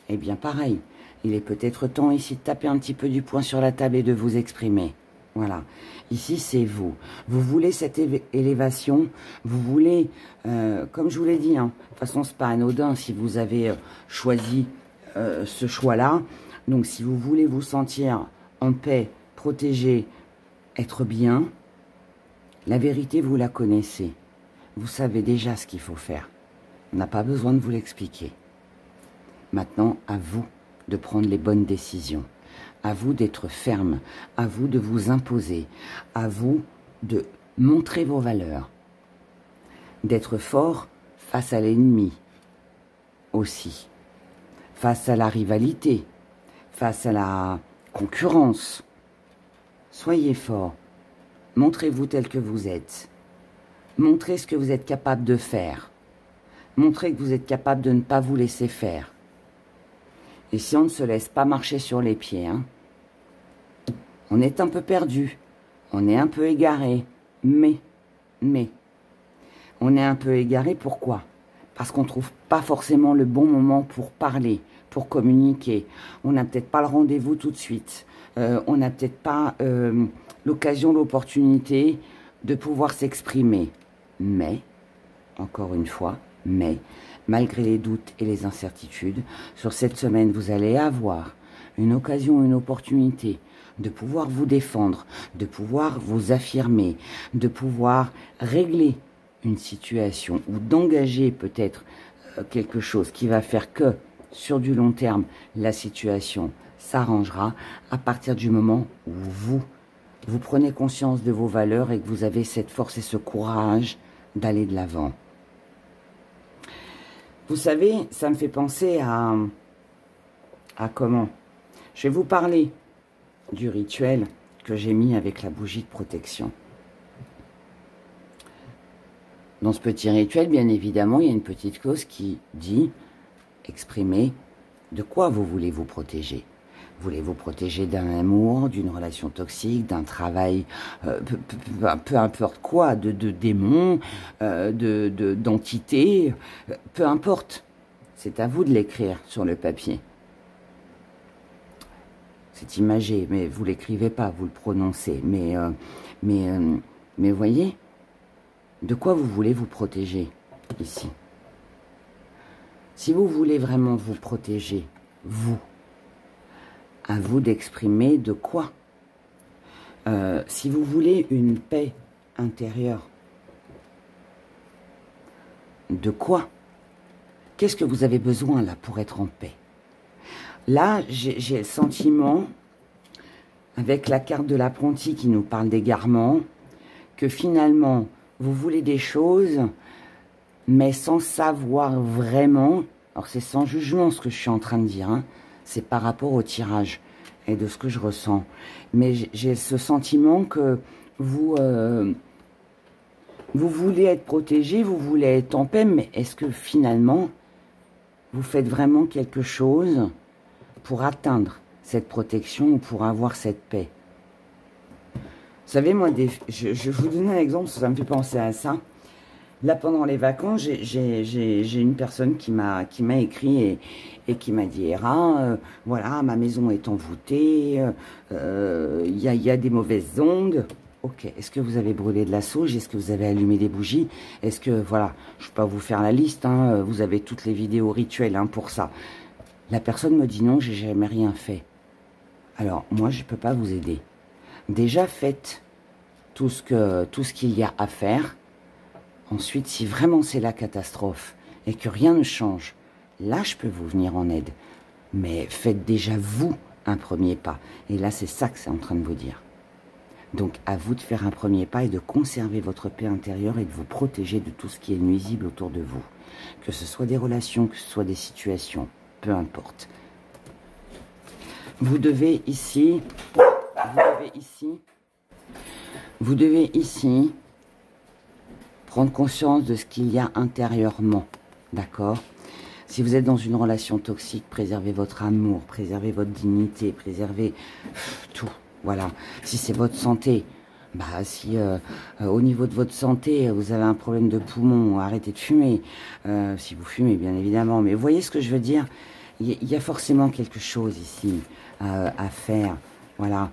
Eh bien pareil, il est peut-être temps ici de taper un petit peu du poing sur la table et de vous exprimer. Voilà. Ici, c'est vous. Vous voulez cette élévation. Vous voulez, comme je vous l'ai dit, hein, de toute façon, c'est pas anodin si vous avez choisi ce choix-là. Donc, si vous voulez vous sentir en paix, protégé, être bien, la vérité, vous la connaissez. Vous savez déjà ce qu'il faut faire. On n'a pas besoin de vous l'expliquer. Maintenant, à vous de prendre les bonnes décisions. À vous d'être ferme. À vous de vous imposer. À vous de montrer vos valeurs. D'être fort face à l'ennemi aussi. Face à la rivalité. Face à la concurrence. Soyez fort. Montrez-vous tel que vous êtes. Montrez ce que vous êtes capable de faire. Montrez que vous êtes capable de ne pas vous laisser faire. Et si on ne se laisse pas marcher sur les pieds, hein, on est un peu perdu, on est un peu égaré, mais, on est un peu égaré, pourquoi? Parce qu'on ne trouve pas forcément le bon moment pour parler, pour communiquer. On n'a peut-être pas le rendez-vous tout de suite. On n'a peut-être pas l'occasion, l'opportunité de pouvoir s'exprimer. Mais, encore une fois, mais, malgré les doutes et les incertitudes, sur cette semaine, vous allez avoir une occasion, une opportunité de pouvoir vous défendre, de pouvoir vous affirmer, de pouvoir régler une situation ou d'engager peut-être quelque chose qui va faire que, sur du long terme, la situation s'arrangera à partir du moment où vous prenez conscience de vos valeurs et que vous avez cette force et ce courage d'aller de l'avant. Vous savez, ça me fait penser à comment? Je vais vous parler du rituel que j'ai mis avec la bougie de protection. Dans ce petit rituel, bien évidemment, il y a une petite clause qui dit, exprimer de quoi vous voulez vous protéger. Voulez-vous protéger d'un amour, d'une relation toxique, d'un travail, peu importe quoi, de démons, d'entités, peu importe. C'est à vous de l'écrire sur le papier. C'est imagé, mais vous l'écrivez pas, vous le prononcez. Mais voyez, de quoi vous voulez vous protéger ici? Si vous voulez vraiment vous protéger, vous, à vous d'exprimer de quoi. Si vous voulez une paix intérieure, de quoi? Qu'est-ce que vous avez besoin là pour être en paix? Là, j'ai le sentiment avec la carte de l'apprenti qui nous parle d'égarement, que finalement, vous voulez des choses, mais sans savoir vraiment. Alors, c'est sans jugement ce que je suis en train de dire, hein, c'est par rapport au tirage et de ce que je ressens. Mais j'ai ce sentiment que vous voulez être protégé, vous voulez être en paix, mais est-ce que finalement, vous faites vraiment quelque chose pour atteindre cette protection ou pour avoir cette paix? Vous savez, moi, je vais vous donner un exemple, ça me fait penser à ça. Là, pendant les vacances, j'ai une personne qui m'a écrit et qui m'a dit, Héra, voilà, ma maison est envoûtée, il y a des mauvaises ondes. Ok, est-ce que vous avez brûlé de la sauge? Est-ce que vous avez allumé des bougies? Est-ce que, voilà, je ne vais pas vous faire la liste, hein, vous avez toutes les vidéos rituelles hein, pour ça. La personne me dit non, j'ai jamais rien fait. Alors, moi, je ne peux pas vous aider. Déjà, faites tout ce qu'il y a à faire. Ensuite, si vraiment c'est la catastrophe et que rien ne change, là, je peux vous venir en aide. Mais faites déjà, vous, un premier pas. Et là, c'est ça que c'est en train de vous dire. Donc, à vous de faire un premier pas et de conserver votre paix intérieure et de vous protéger de tout ce qui est nuisible autour de vous. Que ce soit des relations, que ce soit des situations, peu importe. Vous devez ici prendre conscience de ce qu'il y a intérieurement, d'accord? Si vous êtes dans une relation toxique, préservez votre amour, préservez votre dignité, préservez tout. Voilà, si c'est votre santé, bah si au niveau de votre santé, vous avez un problème de poumon, arrêtez de fumer. Si vous fumez, bien évidemment. Mais vous voyez ce que je veux dire? Il y a forcément quelque chose ici à faire. Voilà.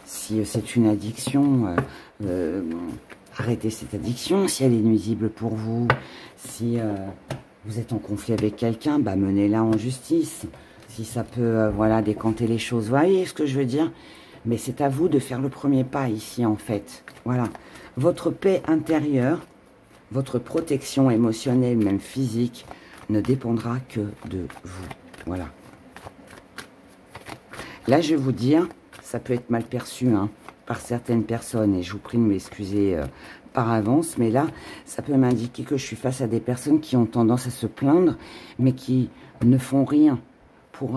Si c'est une addiction, arrêtez cette addiction. Si elle est nuisible pour vous, si vous êtes en conflit avec quelqu'un, bah menez-la en justice. Si ça peut, voilà, décanter les choses. Vous voyez ce que je veux dire? Mais c'est à vous de faire le premier pas ici, en fait. Voilà. Votre paix intérieure, votre protection émotionnelle, même physique, ne dépendra que de vous. Voilà. Là, je vais vous dire, ça peut être mal perçu hein, par certaines personnes. Et je vous prie de m'excuser par avance. Mais là, ça peut m'indiquer que je suis face à des personnes qui ont tendance à se plaindre, mais qui ne font rien pour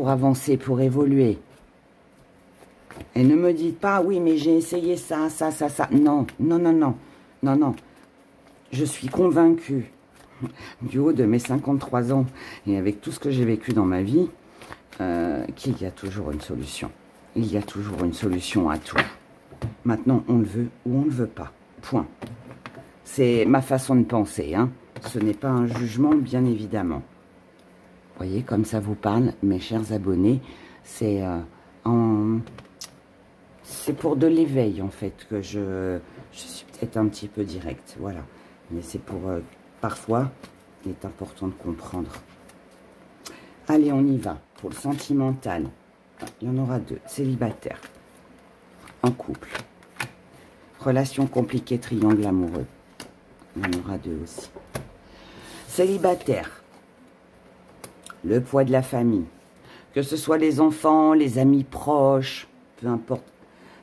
avancer, pour évoluer. Et ne me dites pas, oui, mais j'ai essayé ça. Non, non, non, non, non, non. Je suis convaincue, du haut de mes 53 ans, et avec tout ce que j'ai vécu dans ma vie, qu'il y a toujours une solution. Il y a toujours une solution à tout. Maintenant, on le veut ou on ne le veut pas. Point. C'est ma façon de penser, hein. Ce n'est pas un jugement, bien évidemment. Vous voyez, comme ça vous parle, mes chers abonnés, c'est pour de l'éveil, en fait, que je suis peut-être un petit peu directe, voilà. Mais c'est pour, parfois, il est important de comprendre. Allez, on y va. Pour le sentimental, il y en aura deux. Célibataire, en couple, relation compliquée, triangle amoureux. Il y en aura deux aussi. Célibataire. Le poids de la famille, que ce soit les enfants, les amis proches, peu importe.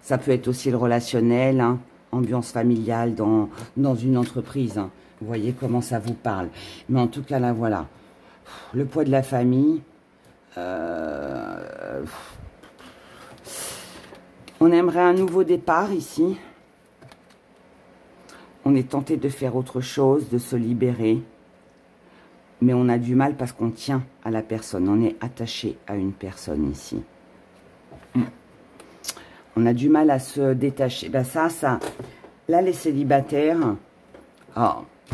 Ça peut être aussi le relationnel, hein, ambiance familiale dans une entreprise. Hein. Vous voyez comment ça vous parle. Mais en tout cas, là, voilà. Le poids de la famille. On aimerait un nouveau départ ici. On est tenté de faire autre chose, de se libérer. Mais on a du mal parce qu'on tient à la personne. On est attaché à une personne ici. On a du mal à se détacher. Ben ça. Là, les célibataires,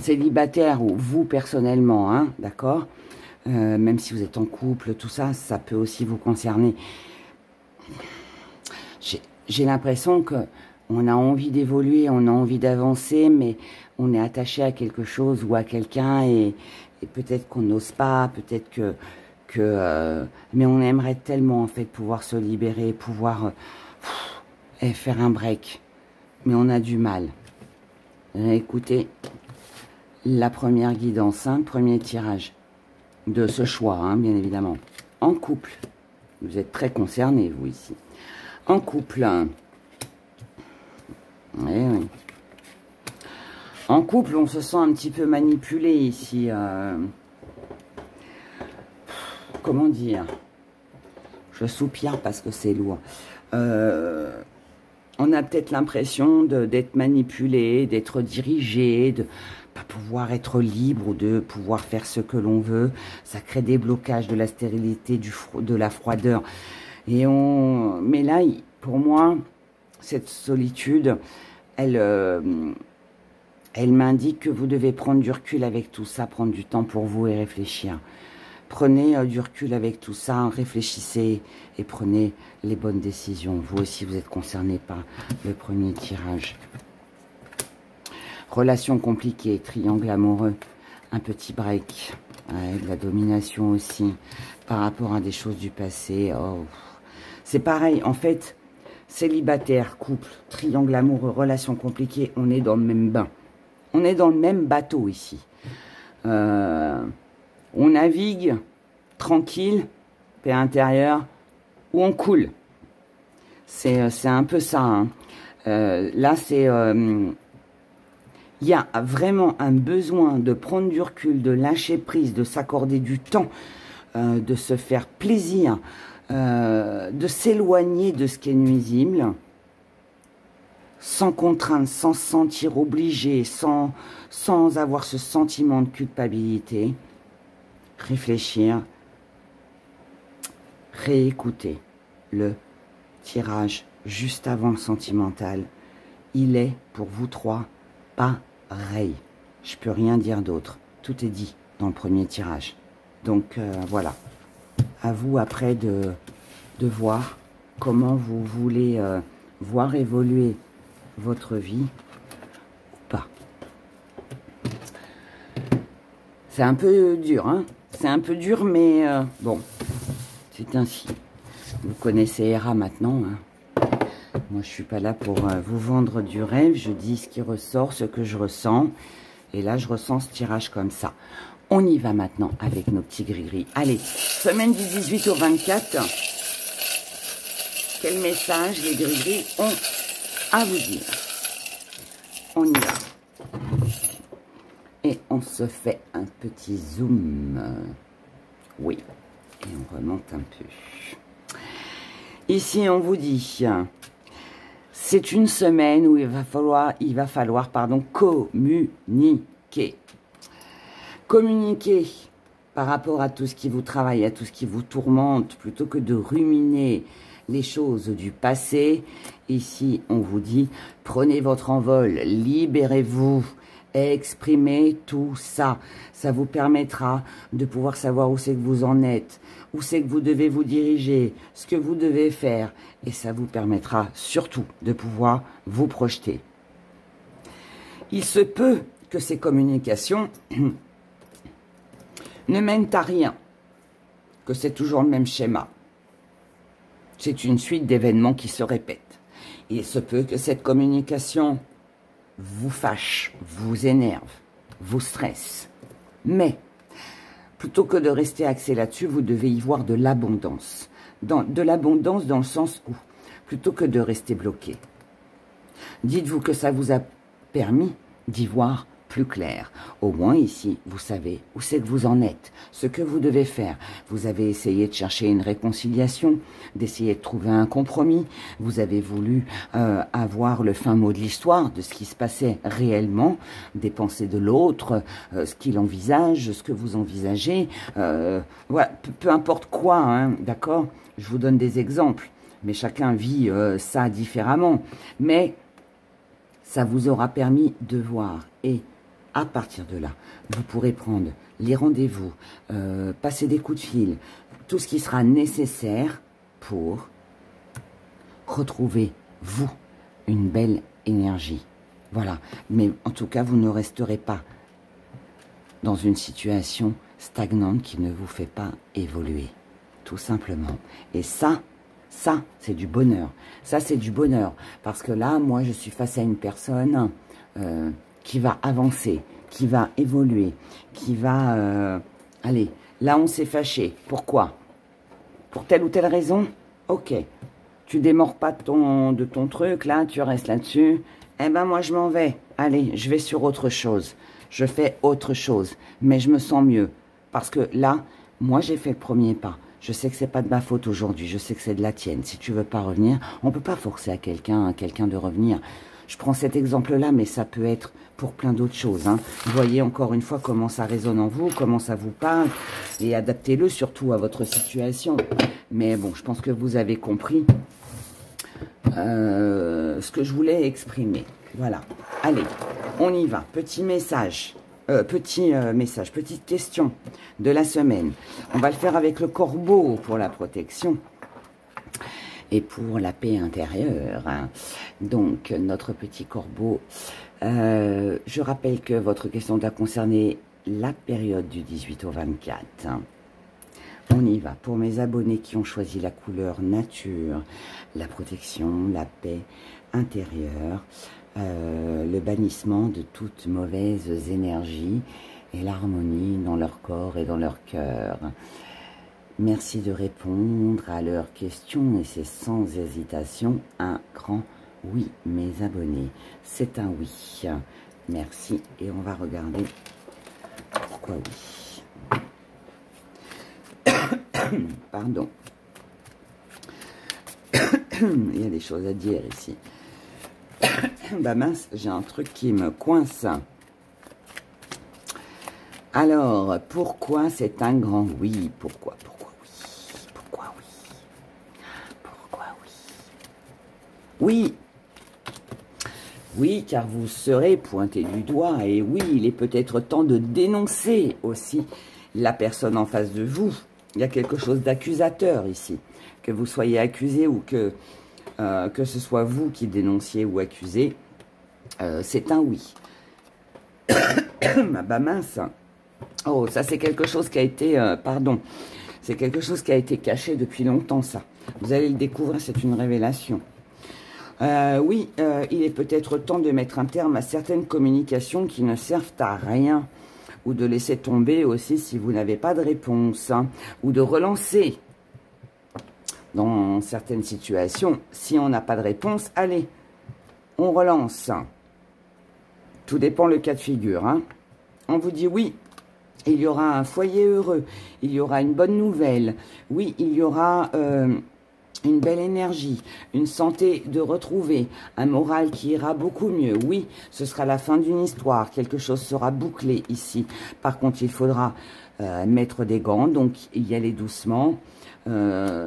célibataires ou vous personnellement, hein, d'accord, même si vous êtes en couple, tout ça, ça peut aussi vous concerner. J'ai l'impression que on a envie d'évoluer, on a envie d'avancer, mais on est attaché à quelque chose ou à quelqu'un et peut-être qu'on n'ose pas, peut-être mais on aimerait tellement en fait pouvoir se libérer, pouvoir faire un break, mais on a du mal. Écoutez, la première guidance, hein, premier tirage de ce choix, hein, bien évidemment. En couple, vous êtes très concernés, vous ici. En couple. Oui, oui. En couple, on se sent un petit peu manipulé ici. Comment dire? Je soupire parce que c'est lourd. On a peut-être l'impression d'être manipulé, d'être dirigé, de pas pouvoir être libre ou de pouvoir faire ce que l'on veut. Ça crée des blocages, de la stérilité, de la froideur. Mais là, pour moi, cette solitude, elle m'indique que vous devez prendre du recul avec tout ça, prendre du temps pour vous et réfléchir. Prenez du recul avec tout ça, réfléchissez et prenez les bonnes décisions. Vous aussi, vous êtes concerné par le premier tirage. Relation compliquée, triangle amoureux, un petit break, ouais, de la domination aussi, par rapport à des choses du passé. Oh. C'est pareil, en fait, célibataire, couple, triangle amoureux, relation compliquée, on est dans le même bain. On est dans le même bateau ici. On navigue tranquille, paix intérieure, ou on coule. C'est un peu ça. Hein. Là, c'est... il y a vraiment un besoin de prendre du recul, de lâcher prise, de s'accorder du temps, de se faire plaisir, de s'éloigner de ce qui est nuisible, sans contrainte, sans se sentir obligé, sans avoir ce sentiment de culpabilité. Réfléchir, réécouter le tirage juste avant le sentimental. Il est pour vous trois pareil. Je peux rien dire d'autre. Tout est dit dans le premier tirage. Donc voilà. À vous après de voir comment vous voulez voir évoluer votre vie ou pas. C'est un peu dur, hein. C'est un peu dur, mais bon, c'est ainsi. Vous connaissez Hera maintenant. Hein. Moi, je suis pas là pour vous vendre du rêve. Je dis ce qui ressort, ce que je ressens. Et là, je ressens ce tirage comme ça. On y va maintenant avec nos petits gris-gris. Allez, semaine du 18 au 24. Quel message les gris-gris ont à vous dire? On y va. Et on se fait un petit zoom. Oui. Et on remonte un peu. Ici, on vous dit, c'est une semaine où il va falloir communiquer. Communiquer par rapport à tout ce qui vous travaille, à tout ce qui vous tourmente, plutôt que de ruminer les choses du passé. Ici, on vous dit, prenez votre envol, libérez-vous. Exprimez tout ça. Ça vous permettra de pouvoir savoir où c'est que vous en êtes, où c'est que vous devez vous diriger, ce que vous devez faire. Et ça vous permettra surtout de pouvoir vous projeter. Il se peut que ces communications ne mènent à rien, que c'est toujours le même schéma. C'est une suite d'événements qui se répètent. Il se peut que cette communication vous fâche, vous énerve, vous stresse. Mais, plutôt que de rester axé là-dessus, vous devez y voir de l'abondance. De l'abondance dans le sens où, plutôt que de rester bloqué, dites-vous que ça vous a permis d'y voir plus clair. Au moins ici, vous savez où c'est que vous en êtes, ce que vous devez faire. Vous avez essayé de chercher une réconciliation, d'essayer de trouver un compromis. Vous avez voulu avoir le fin mot de l'histoire, de ce qui se passait réellement, des pensées de l'autre, ce qu'il envisage, ce que vous envisagez. Voilà, peu importe quoi, hein, d'accord? Je vous donne des exemples, mais chacun vit ça différemment. Mais ça vous aura permis de voir et à partir de là, vous pourrez prendre les rendez-vous, passer des coups de fil, tout ce qui sera nécessaire pour retrouver, vous, une belle énergie. Voilà. Mais en tout cas, vous ne resterez pas dans une situation stagnante qui ne vous fait pas évoluer. Tout simplement. Et ça, c'est du bonheur. Ça, c'est du bonheur. Parce que là, moi, je suis face à une personne qui va avancer, qui va évoluer, qui va... allez, là, on s'est fâché. Pourquoi? Pour telle ou telle raison? Ok. Tu démords pas de ton truc, là, tu restes là-dessus. Eh ben, moi, je m'en vais. Allez, je vais sur autre chose. Je fais autre chose. Mais je me sens mieux. Parce que là, moi, j'ai fait le premier pas. Je sais que c'est pas de ma faute aujourd'hui. Je sais que c'est de la tienne. Si tu veux pas revenir, on peut pas forcer à quelqu'un de revenir. Je prends cet exemple-là, mais ça peut être pour plein d'autres choses. Hein. Vous voyez encore une fois comment ça résonne en vous, comment ça vous parle. Et adaptez-le surtout à votre situation. Mais bon, je pense que vous avez compris ce que je voulais exprimer. Voilà. Allez, on y va. Petit message. Petite question de la semaine. On va le faire avec le corbeau pour la protection et pour la paix intérieure. Hein. Donc, notre petit corbeau, je rappelle que votre question doit concerner la période du 18 au 24. Hein. On y va. Pour mes abonnés qui ont choisi la couleur nature, la protection, la paix intérieure, le bannissement de toutes mauvaises énergies et l'harmonie dans leur corps et dans leur cœur. Merci de répondre à leurs questions et c'est sans hésitation un grand oui, mes abonnés. C'est un oui. Merci et on va regarder pourquoi oui. Pardon. Il y a des choses à dire ici. Bah mince, j'ai un truc qui me coince. Alors, pourquoi c'est un grand oui? Pourquoi oui? Pourquoi oui? Pourquoi oui? Oui. Oui, car vous serez pointé du doigt. Et oui, il est peut-être temps de dénoncer aussi la personne en face de vous. Il y a quelque chose d'accusateur ici. Que vous soyez accusé ou que ce soit vous qui dénonciez ou accusez, c'est un oui. Bah mince. Oh, ça c'est quelque chose qui a été, pardon, c'est quelque chose qui a été caché depuis longtemps, ça. Vous allez le découvrir, c'est une révélation. Oui, il est peut-être temps de mettre un terme à certaines communications qui ne servent à rien. Ou de laisser tomber aussi si vous n'avez pas de réponse. Hein, ou de relancer. Dans certaines situations, si on n'a pas de réponse, allez, on relance. Tout dépend le cas de figure. Hein. On vous dit oui, il y aura un foyer heureux, il y aura une bonne nouvelle, oui, il y aura une belle énergie, une santé de retrouver, un moral qui ira beaucoup mieux. Oui, ce sera la fin d'une histoire, quelque chose sera bouclé ici. Par contre, il faudra mettre des gants, donc y aller doucement.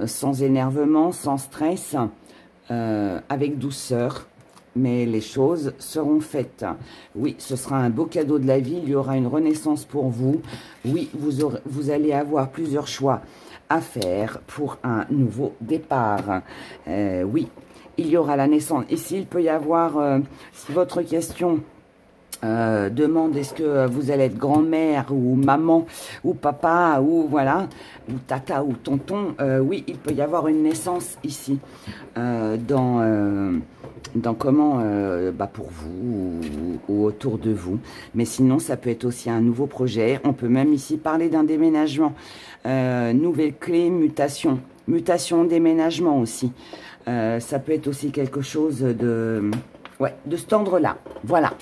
Sans énervement, sans stress, avec douceur, mais les choses seront faites. Oui, ce sera un beau cadeau de la vie, il y aura une renaissance pour vous. Oui, vous allez avoir plusieurs choix à faire pour un nouveau départ. Oui, il y aura la naissance. Ici, il peut y avoir, si votre question demande est-ce que vous allez être grand-mère ou maman ou papa ou voilà ou tata ou tonton, oui, il peut y avoir une naissance ici dans comment pour vous ou autour de vous. Mais sinon, ça peut être aussi un nouveau projet. On peut même ici parler d'un déménagement, nouvelle clé, mutation, déménagement aussi. Ça peut être aussi quelque chose de cet ordre-là. Voilà.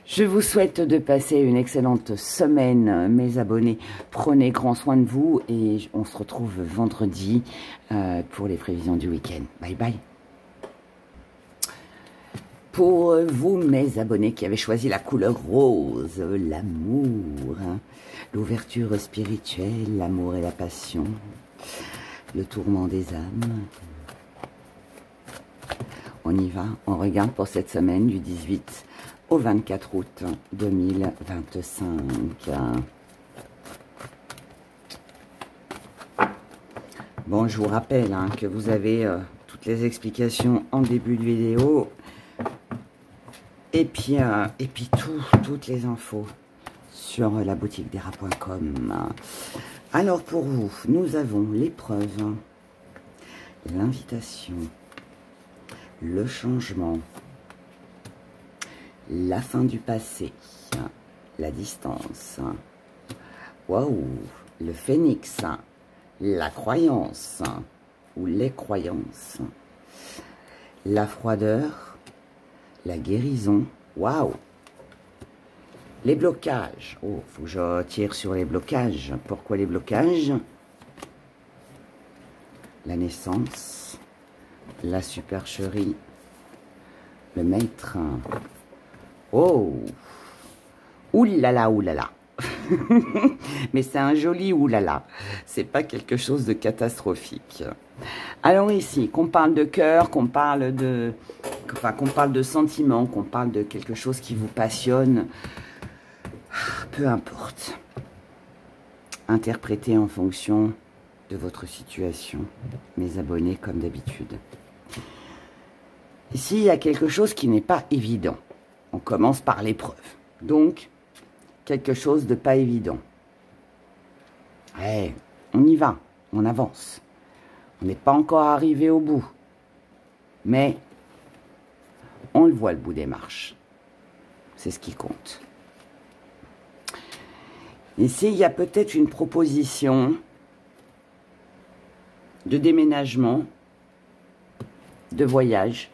Je vous souhaite de passer une excellente semaine, mes abonnés. Prenez grand soin de vous et on se retrouve vendredi pour les prévisions du week-end. Bye bye. Pour vous, mes abonnés qui avez choisi la couleur rose, l'amour, hein, l'ouverture spirituelle, l'amour et la passion, le tourment des âmes. On y va, on regarde pour cette semaine du 18 au 24 août 2025. Bon, je vous rappelle hein, que vous avez toutes les explications en début de vidéo. Et puis toutes les infos sur la boutique d'Era.com. Alors pour vous, nous avons l'épreuve, l'invitation, le changement, la fin du passé, la distance, waouh, le phénix, la croyance ou les croyances, la froideur, la guérison. Waouh! Les blocages. Oh, faut que je tire sur les blocages. Pourquoi les blocages? La naissance, la supercherie, le maître. Oh! Oulala, oulala. Mais c'est un joli oulala. C'est pas quelque chose de catastrophique. Alors ici, qu'on parle de cœur, qu'on parle de... Enfin, qu'on parle de sentiments, qu'on parle de quelque chose qui vous passionne, peu importe. Interprétez en fonction de votre situation, mes abonnés, comme d'habitude. Ici, il y a quelque chose qui n'est pas évident. On commence par l'épreuve. Donc, quelque chose de pas évident. Ouais, on y va, on avance. On n'est pas encore arrivé au bout. Mais, on le voit, le bout des marches. C'est ce qui compte. Ici, il y a peut-être une proposition de déménagement, de voyage,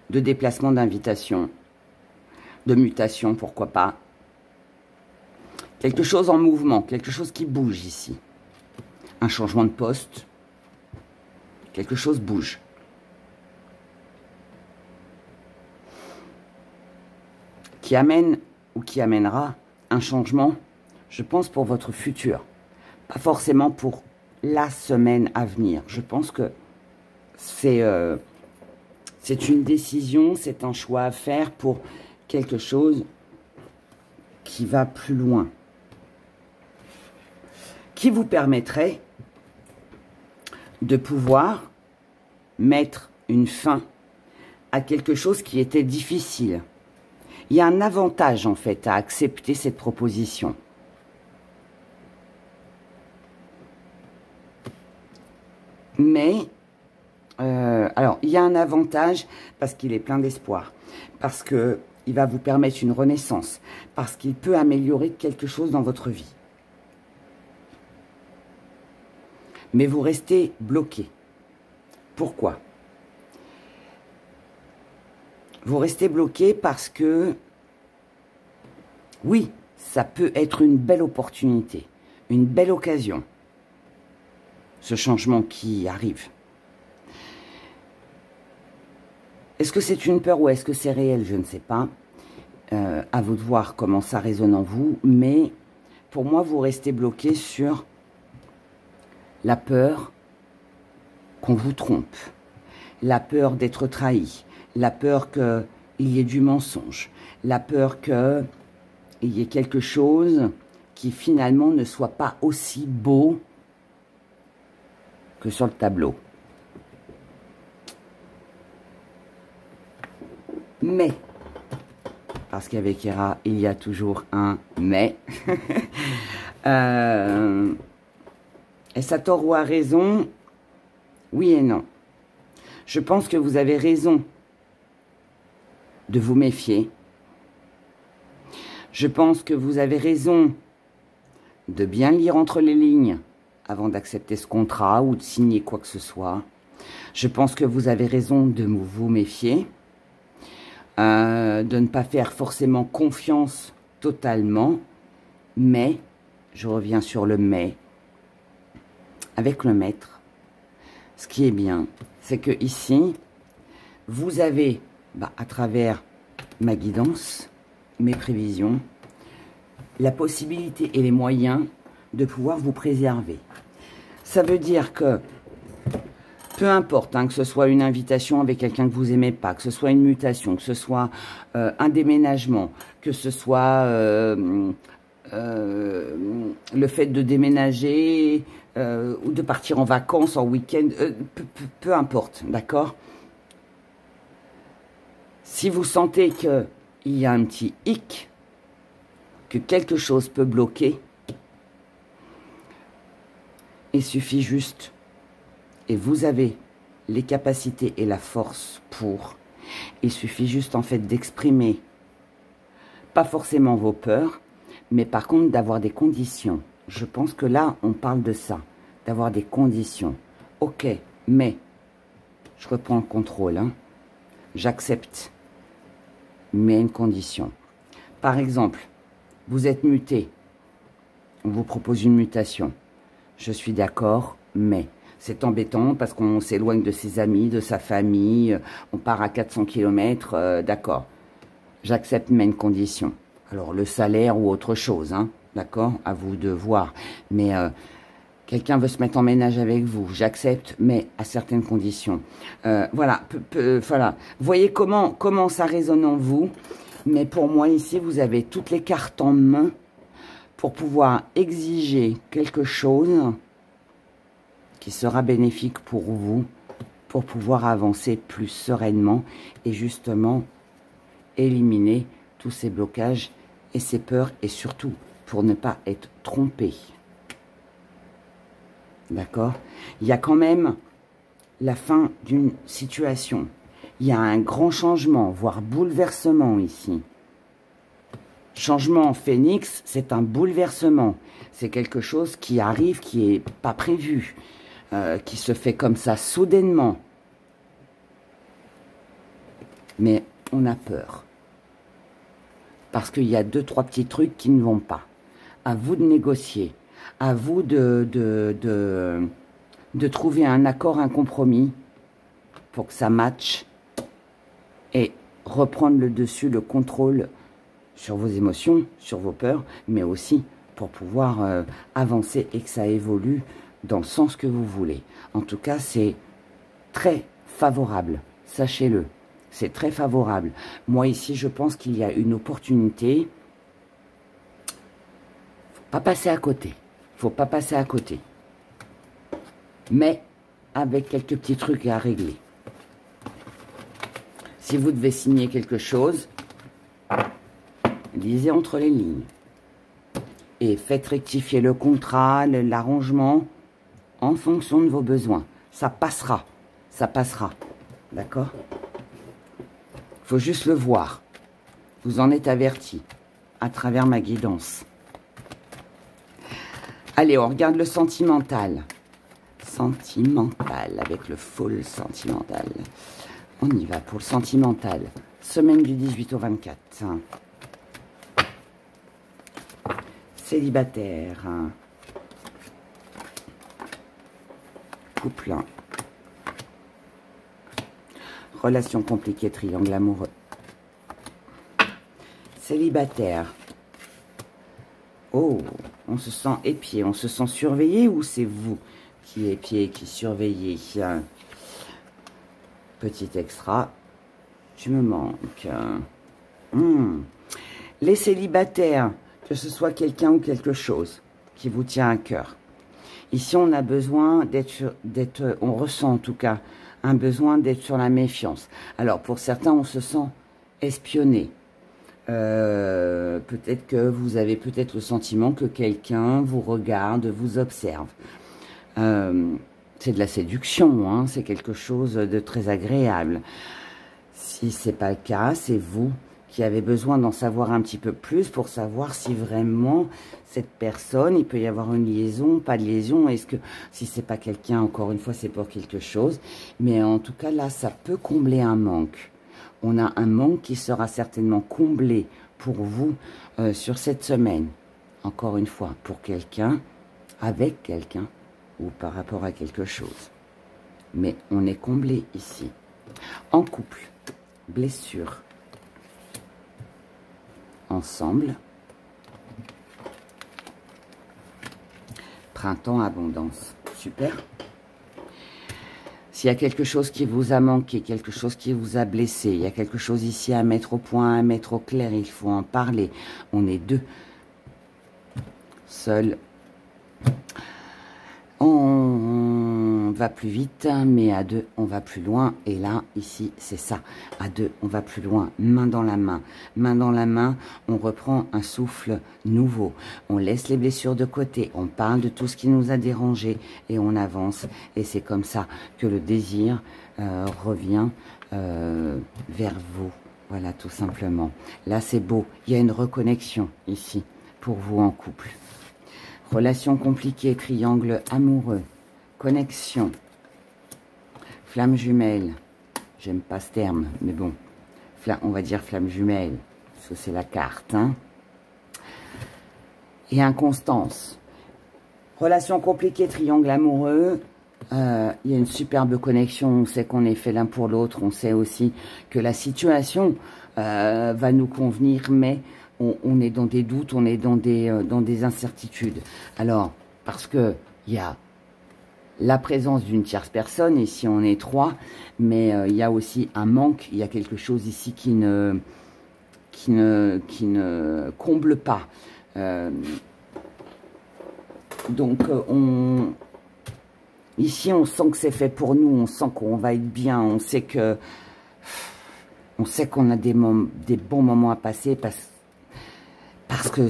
de déplacement d'invitation, de mutation, pourquoi pas. Quelque chose en mouvement, quelque chose qui bouge ici. Un changement de poste, quelque chose bouge. Qui amène ou qui amènera un changement, je pense, pour votre futur. Pas forcément pour la semaine à venir. Je pense que c'est une décision, c'est un choix à faire pour quelque chose qui va plus loin. Qui vous permettrait de pouvoir mettre une fin à quelque chose qui était difficile. Il y a un avantage, en fait, à accepter cette proposition. Mais, alors, il y a un avantage parce qu'il est plein d'espoir, parce qu'il va vous permettre une renaissance, parce qu'il peut améliorer quelque chose dans votre vie. Mais vous restez bloqué. Pourquoi? Vous restez bloqué parce que, oui, ça peut être une belle opportunité, une belle occasion, ce changement qui arrive. Est-ce que c'est une peur ou est-ce que c'est réel? Je ne sais pas. À vous de voir comment ça résonne en vous. Mais pour moi, vous restez bloqué sur la peur qu'on vous trompe, la peur d'être trahi, la peur qu'il y ait du mensonge, la peur qu'il y ait quelque chose qui finalement ne soit pas aussi beau que sur le tableau. Mais, parce qu'avec Héra, il y a toujours un mais. Est-ce à tort ou à raison? Oui et non. Je pense que vous avez raison de vous méfier. Je pense que vous avez raison de bien lire entre les lignes avant d'accepter ce contrat ou de signer quoi que ce soit. Je pense que vous avez raison de vous méfier, de ne pas faire forcément confiance totalement, mais, je reviens sur le mais, avec le maître, ce qui est bien, c'est que ici, vous avez, à travers ma guidance, mes prévisions, la possibilité et les moyens de pouvoir vous préserver. Ça veut dire que, peu importe, que ce soit une invitation avec quelqu'un que vous n'aimez pas, que ce soit une mutation, que ce soit un déménagement, que ce soit le fait de déménager ou de partir en vacances, en week-end, peu importe, d'accord? Si vous sentez qu'il y a un petit hic, que quelque chose peut bloquer, il suffit juste, et vous avez les capacités et la force pour, il suffit juste en fait d'exprimer, pas forcément vos peurs, mais par contre d'avoir des conditions. Je pense que là, on parle de ça, d'avoir des conditions. Ok, mais, je reprends le contrôle, j'accepte, mais à une condition. Par exemple, vous êtes muté, on vous propose une mutation. Je suis d'accord, mais c'est embêtant parce qu'on s'éloigne de ses amis, de sa famille, on part à 400 km, d'accord. J'accepte, mais à une condition. Alors, le salaire ou autre chose, hein, d'accord, à vous de voir. Mais quelqu'un veut se mettre en ménage avec vous, j'accepte, mais à certaines conditions. Voilà, voilà. Vous voyez comment ça résonne en vous. Mais pour moi, ici, vous avez toutes les cartes en main pour pouvoir exiger quelque chose qui sera bénéfique pour vous, pour pouvoir avancer plus sereinement et justement éliminer tous ces blocages et ces peurs et surtout pour ne pas être trompé. D'accord? Il y a quand même la fin d'une situation. Il y a un grand changement, voire bouleversement ici. Changement en phénix, c'est un bouleversement. C'est quelque chose qui arrive, qui n'est pas prévu, qui se fait comme ça, soudainement. Mais on a peur. Parce qu'il y a 2-3 petits trucs qui ne vont pas. À vous de négocier. À vous de trouver un accord, un compromis pour que ça matche et reprendre le dessus, le contrôle sur vos émotions, sur vos peurs, mais aussi pour pouvoir avancer et que ça évolue dans le sens que vous voulez. En tout cas, c'est très favorable, sachez-le. C'est très favorable. Moi, ici, je pense qu'il y a une opportunité. Faut pas passer à côté. Faut pas passer à côté. Mais avec quelques petits trucs à régler. Si vous devez signer quelque chose, lisez entre les lignes. Et faites rectifier le contrat, l'arrangement, en fonction de vos besoins. Ça passera. Ça passera. D'accord ? Il faut juste le voir. Vous en êtes averti à travers ma guidance. Allez, on regarde le sentimental. Sentimental, avec le full sentimental. On y va pour le sentimental. Semaine du 18 au 24. Célibataire. Couple. Relation compliquée, triangle amoureux. Célibataire. Oh, on se sent épié, on se sent surveillé ou c'est vous qui épiez, qui surveillez? Petit extra. Tu me manques. Les célibataires, que ce soit quelqu'un ou quelque chose qui vous tient à cœur. Ici, on a besoin d'être, on ressent en tout cas, un besoin d'être sur la méfiance. Alors, pour certains, on se sent espionné. Peut-être que vous avez peut-être le sentiment que quelqu'un vous regarde, vous observe. C'est de la séduction, hein, c'est quelque chose de très agréable. Si ce n'est pas le cas, c'est vous qui avez besoin d'en savoir un petit peu plus pour savoir si vraiment cette personne, il peut y avoir une liaison, pas de liaison. Est-ce que, si c'est pas quelqu'un, encore une fois, c'est pour quelque chose. Mais en tout cas, là, ça peut combler un manque. On a un manque qui sera certainement comblé pour vous sur cette semaine. Encore une fois, pour quelqu'un, avec quelqu'un ou par rapport à quelque chose. Mais on est comblé ici. En couple, blessure. Ensemble. Printemps, abondance. Super. S'il y a quelque chose qui vous a manqué, quelque chose qui vous a blessé, il y a quelque chose ici à mettre au point, à mettre au clair, il faut en parler. On est deux. Seul. On va plus vite, mais à deux, on va plus loin. Et là, ici, c'est ça. À deux, on va plus loin. Main dans la main. Main dans la main, on reprend un souffle nouveau. On laisse les blessures de côté. On parle de tout ce qui nous a dérangé et on avance. Et c'est comme ça que le désir revient vers vous. Voilà, tout simplement. Là, c'est beau. Il y a une reconnexion ici pour vous en couple. Relation compliquée, triangle amoureux, connexion, flamme jumelle, j'aime pas ce terme, mais bon, on va dire flamme jumelle, parce que c'est la carte, hein. Et inconstance. Relation compliquée, triangle amoureux. Il y a une superbe connexion, on sait qu'on est fait l'un pour l'autre, on sait aussi que la situation va nous convenir, mais on est dans des doutes, on est dans des incertitudes. Alors, parce que il y a la présence d'une tierce personne, ici on est 3, mais il y a aussi un manque, il y a quelque chose ici qui ne comble pas. Donc, ici, on sent que c'est fait pour nous, on sent qu'on va être bien, on sait qu'on a des bons moments à passer parce que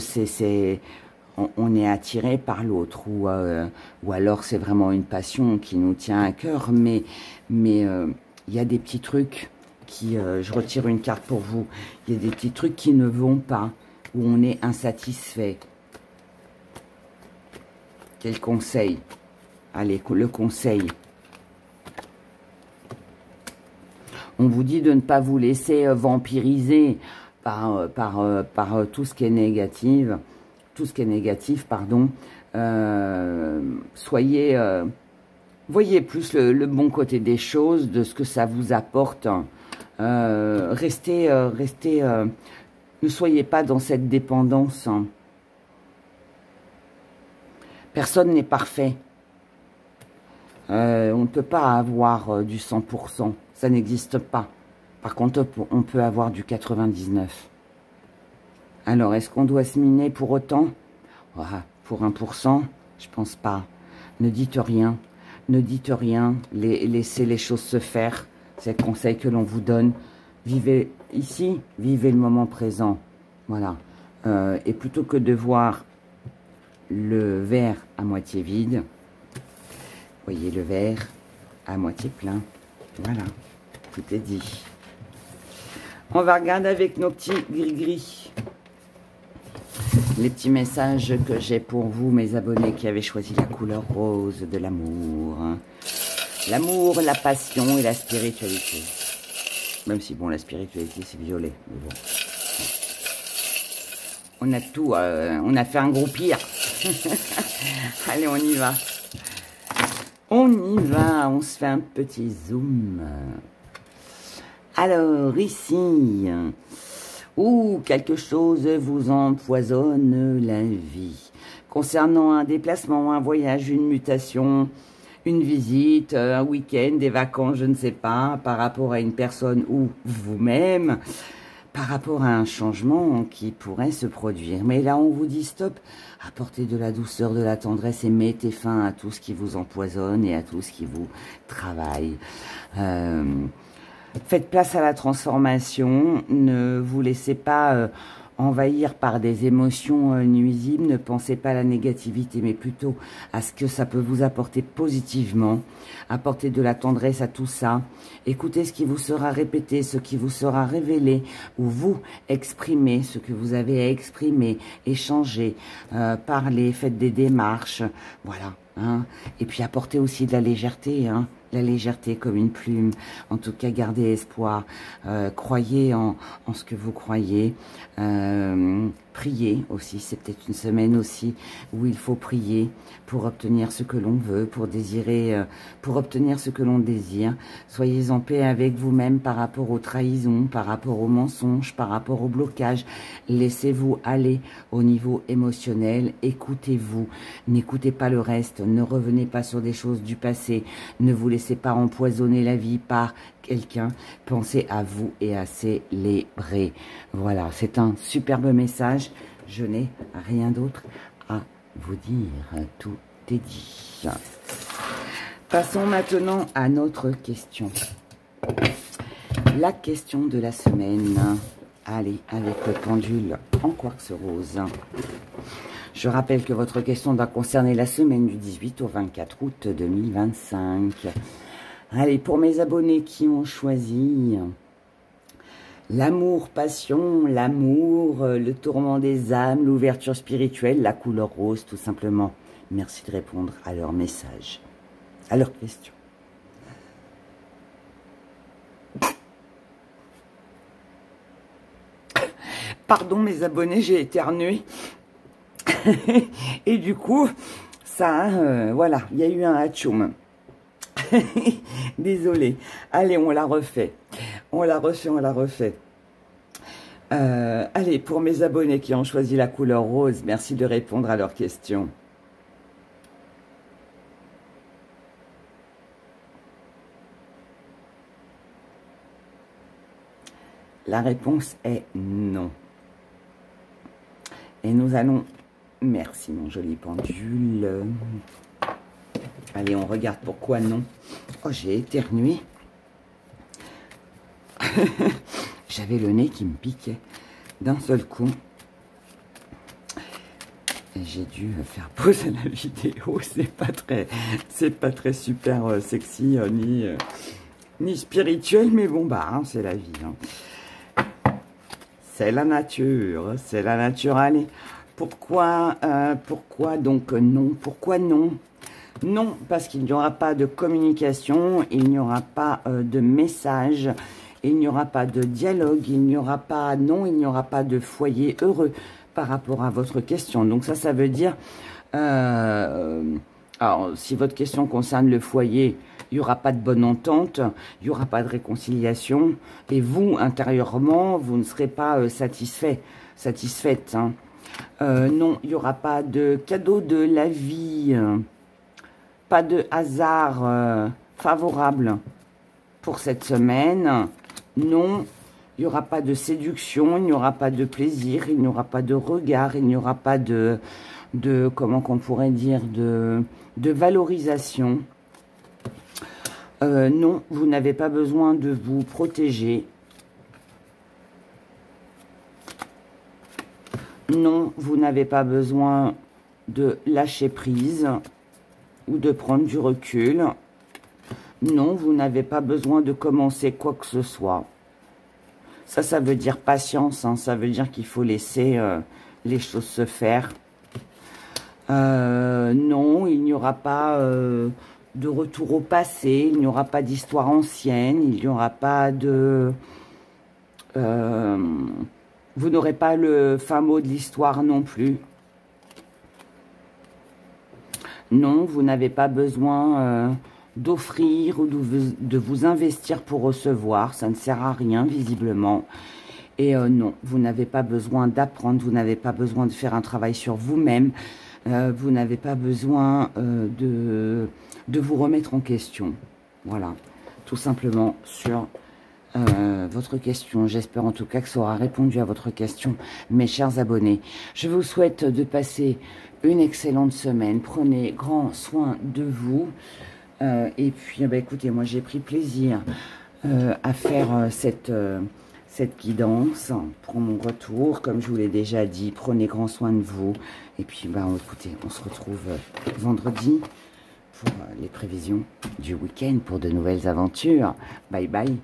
on est attiré par l'autre, ou alors c'est vraiment une passion qui nous tient à cœur, mais il y a des petits trucs qui, je retire une carte pour vous, il y a des petits trucs qui ne vont pas, où on est insatisfait. Quel conseil? Allez, le conseil. On vous dit de ne pas vous laisser vampiriser par tout ce qui est négatif. Tout ce qui est négatif, pardon. Voyez plus le bon côté des choses, de ce que ça vous apporte. Ne soyez pas dans cette dépendance. Personne n'est parfait. On ne peut pas avoir du 100%. Ça n'existe pas. Par contre, on peut avoir du 99. Alors, est-ce qu'on doit se miner pour autant? Pour 1%, je pense pas. Ne dites rien. Ne dites rien. Laissez les choses se faire. C'est le conseil que l'on vous donne. Vivez ici, vivez le moment présent. Voilà. Et plutôt que de voir le verre à moitié vide, voyez le verre à moitié plein. Voilà, tout est dit. On va regarder avec nos petits gris-gris les petits messages que j'ai pour vous, mes abonnés qui avaient choisi la couleur rose de l'amour. L'amour, la passion et la spiritualité. Même si, bon, la spiritualité, c'est violet. Mais bon. On a tout, on a fait un gros pire. Allez, on y va. On y va, on se fait un petit zoom. Alors, ici, quelque chose vous empoisonne la vie. Concernant un déplacement, un voyage, une mutation, une visite, un week-end, des vacances, je ne sais pas, par rapport à une personne ou vous-même, par rapport à un changement qui pourrait se produire. Mais là, on vous dit stop, apportez de la douceur, de la tendresse et mettez fin à tout ce qui vous empoisonne et à tout ce qui vous travaille. Faites place à la transformation, ne vous laissez pas envahir par des émotions nuisibles, ne pensez pas à la négativité, mais plutôt à ce que ça peut vous apporter positivement. Apportez de la tendresse à tout ça, écoutez ce qui vous sera répété, ce qui vous sera révélé, ou vous exprimez ce que vous avez à exprimer, échanger, parler, faites des démarches, voilà. Hein. Et puis apportez aussi de la légèreté, hein. La légèreté comme une plume. En tout cas, gardez espoir. Croyez en ce que vous croyez. Priez aussi. C'est peut-être une semaine aussi où il faut prier pour obtenir ce que l'on veut, pour désirer, pour obtenir ce que l'on désire. Soyez en paix avec vous-même par rapport aux trahisons, par rapport aux mensonges, par rapport au blocage. Laissez-vous aller au niveau émotionnel. Écoutez-vous. N'écoutez pas le reste. Ne revenez pas sur des choses du passé. Ne vous laissez pas empoisonner la vie par quelqu'un. Pensez à vous et à célébrer. Voilà, c'est un superbe message. Je n'ai rien d'autre à vous dire. Tout est dit. Passons maintenant à notre question. La question de la semaine. Allez, avec le pendule en quartz rose. Je rappelle que votre question doit concerner la semaine du 18 au 24 août 2025. Allez, pour mes abonnés qui ont choisi l'amour, passion, l'amour, le tourment des âmes, l'ouverture spirituelle, la couleur rose, tout simplement. Merci de répondre à leur message, à leurs questions. Pardon mes abonnés, j'ai éternué. Et du coup, ça, voilà, il y a eu un hatchoum. Désolée. Allez, on la refait. On la refait, on la refait. Allez, pour mes abonnés qui ont choisi la couleur rose, merci de répondre à leurs questions. La réponse est non. Et nous allons... Merci mon joli pendule. Allez, on regarde pourquoi non. Oh, j'ai éternué. J'avais le nez qui me piquait d'un seul coup. Et j'ai dû faire pause à la vidéo. C'est pas très super sexy ni spirituel, mais bon, bah, hein, c'est la vie. Hein. C'est la nature, c'est la nature. Allez, pourquoi donc non? Pourquoi non? Non, parce qu'il n'y aura pas de communication, il n'y aura pas de message, il n'y aura pas de dialogue, il n'y aura pas, non, il n'y aura pas de foyer heureux par rapport à votre question. Donc ça veut dire, alors si votre question concerne le foyer, il n'y aura pas de bonne entente, il n'y aura pas de réconciliation, et vous, intérieurement, vous ne serez pas satisfaite. Hein. Non, il n'y aura pas de cadeau de la vie, pas de hasard favorable pour cette semaine. Non, il n'y aura pas de séduction, il n'y aura pas de plaisir, il n'y aura pas de regard, il n'y aura pas de comment qu'on pourrait dire, de valorisation. Non, vous n'avez pas besoin de vous protéger. Non, vous n'avez pas besoin de lâcher prise ou de prendre du recul. Non, vous n'avez pas besoin de commencer quoi que ce soit. Ça veut dire patience, hein, ça veut dire qu'il faut laisser les choses se faire. Non, il n'y aura pas de retour au passé, il n'y aura pas d'histoire ancienne, il n'y aura pas de... vous n'aurez pas le fin mot de l'histoire non plus. Non, vous n'avez pas besoin d'offrir ou de vous investir pour recevoir. Ça ne sert à rien, visiblement. Et non, vous n'avez pas besoin d'apprendre, vous n'avez pas besoin de faire un travail sur vous-même. Vous n'avez pas besoin de vous remettre en question. Voilà, tout simplement sur votre question. J'espère en tout cas que ça aura répondu à votre question, mes chers abonnés. Je vous souhaite de passer une excellente semaine. Prenez grand soin de vous. Et puis, bah, écoutez, moi j'ai pris plaisir à faire cette guidance pour mon retour. Comme je vous l'ai déjà dit, prenez grand soin de vous. Et puis, bah, écoutez, on se retrouve vendredi pour les prévisions du week-end pour de nouvelles aventures. Bye bye.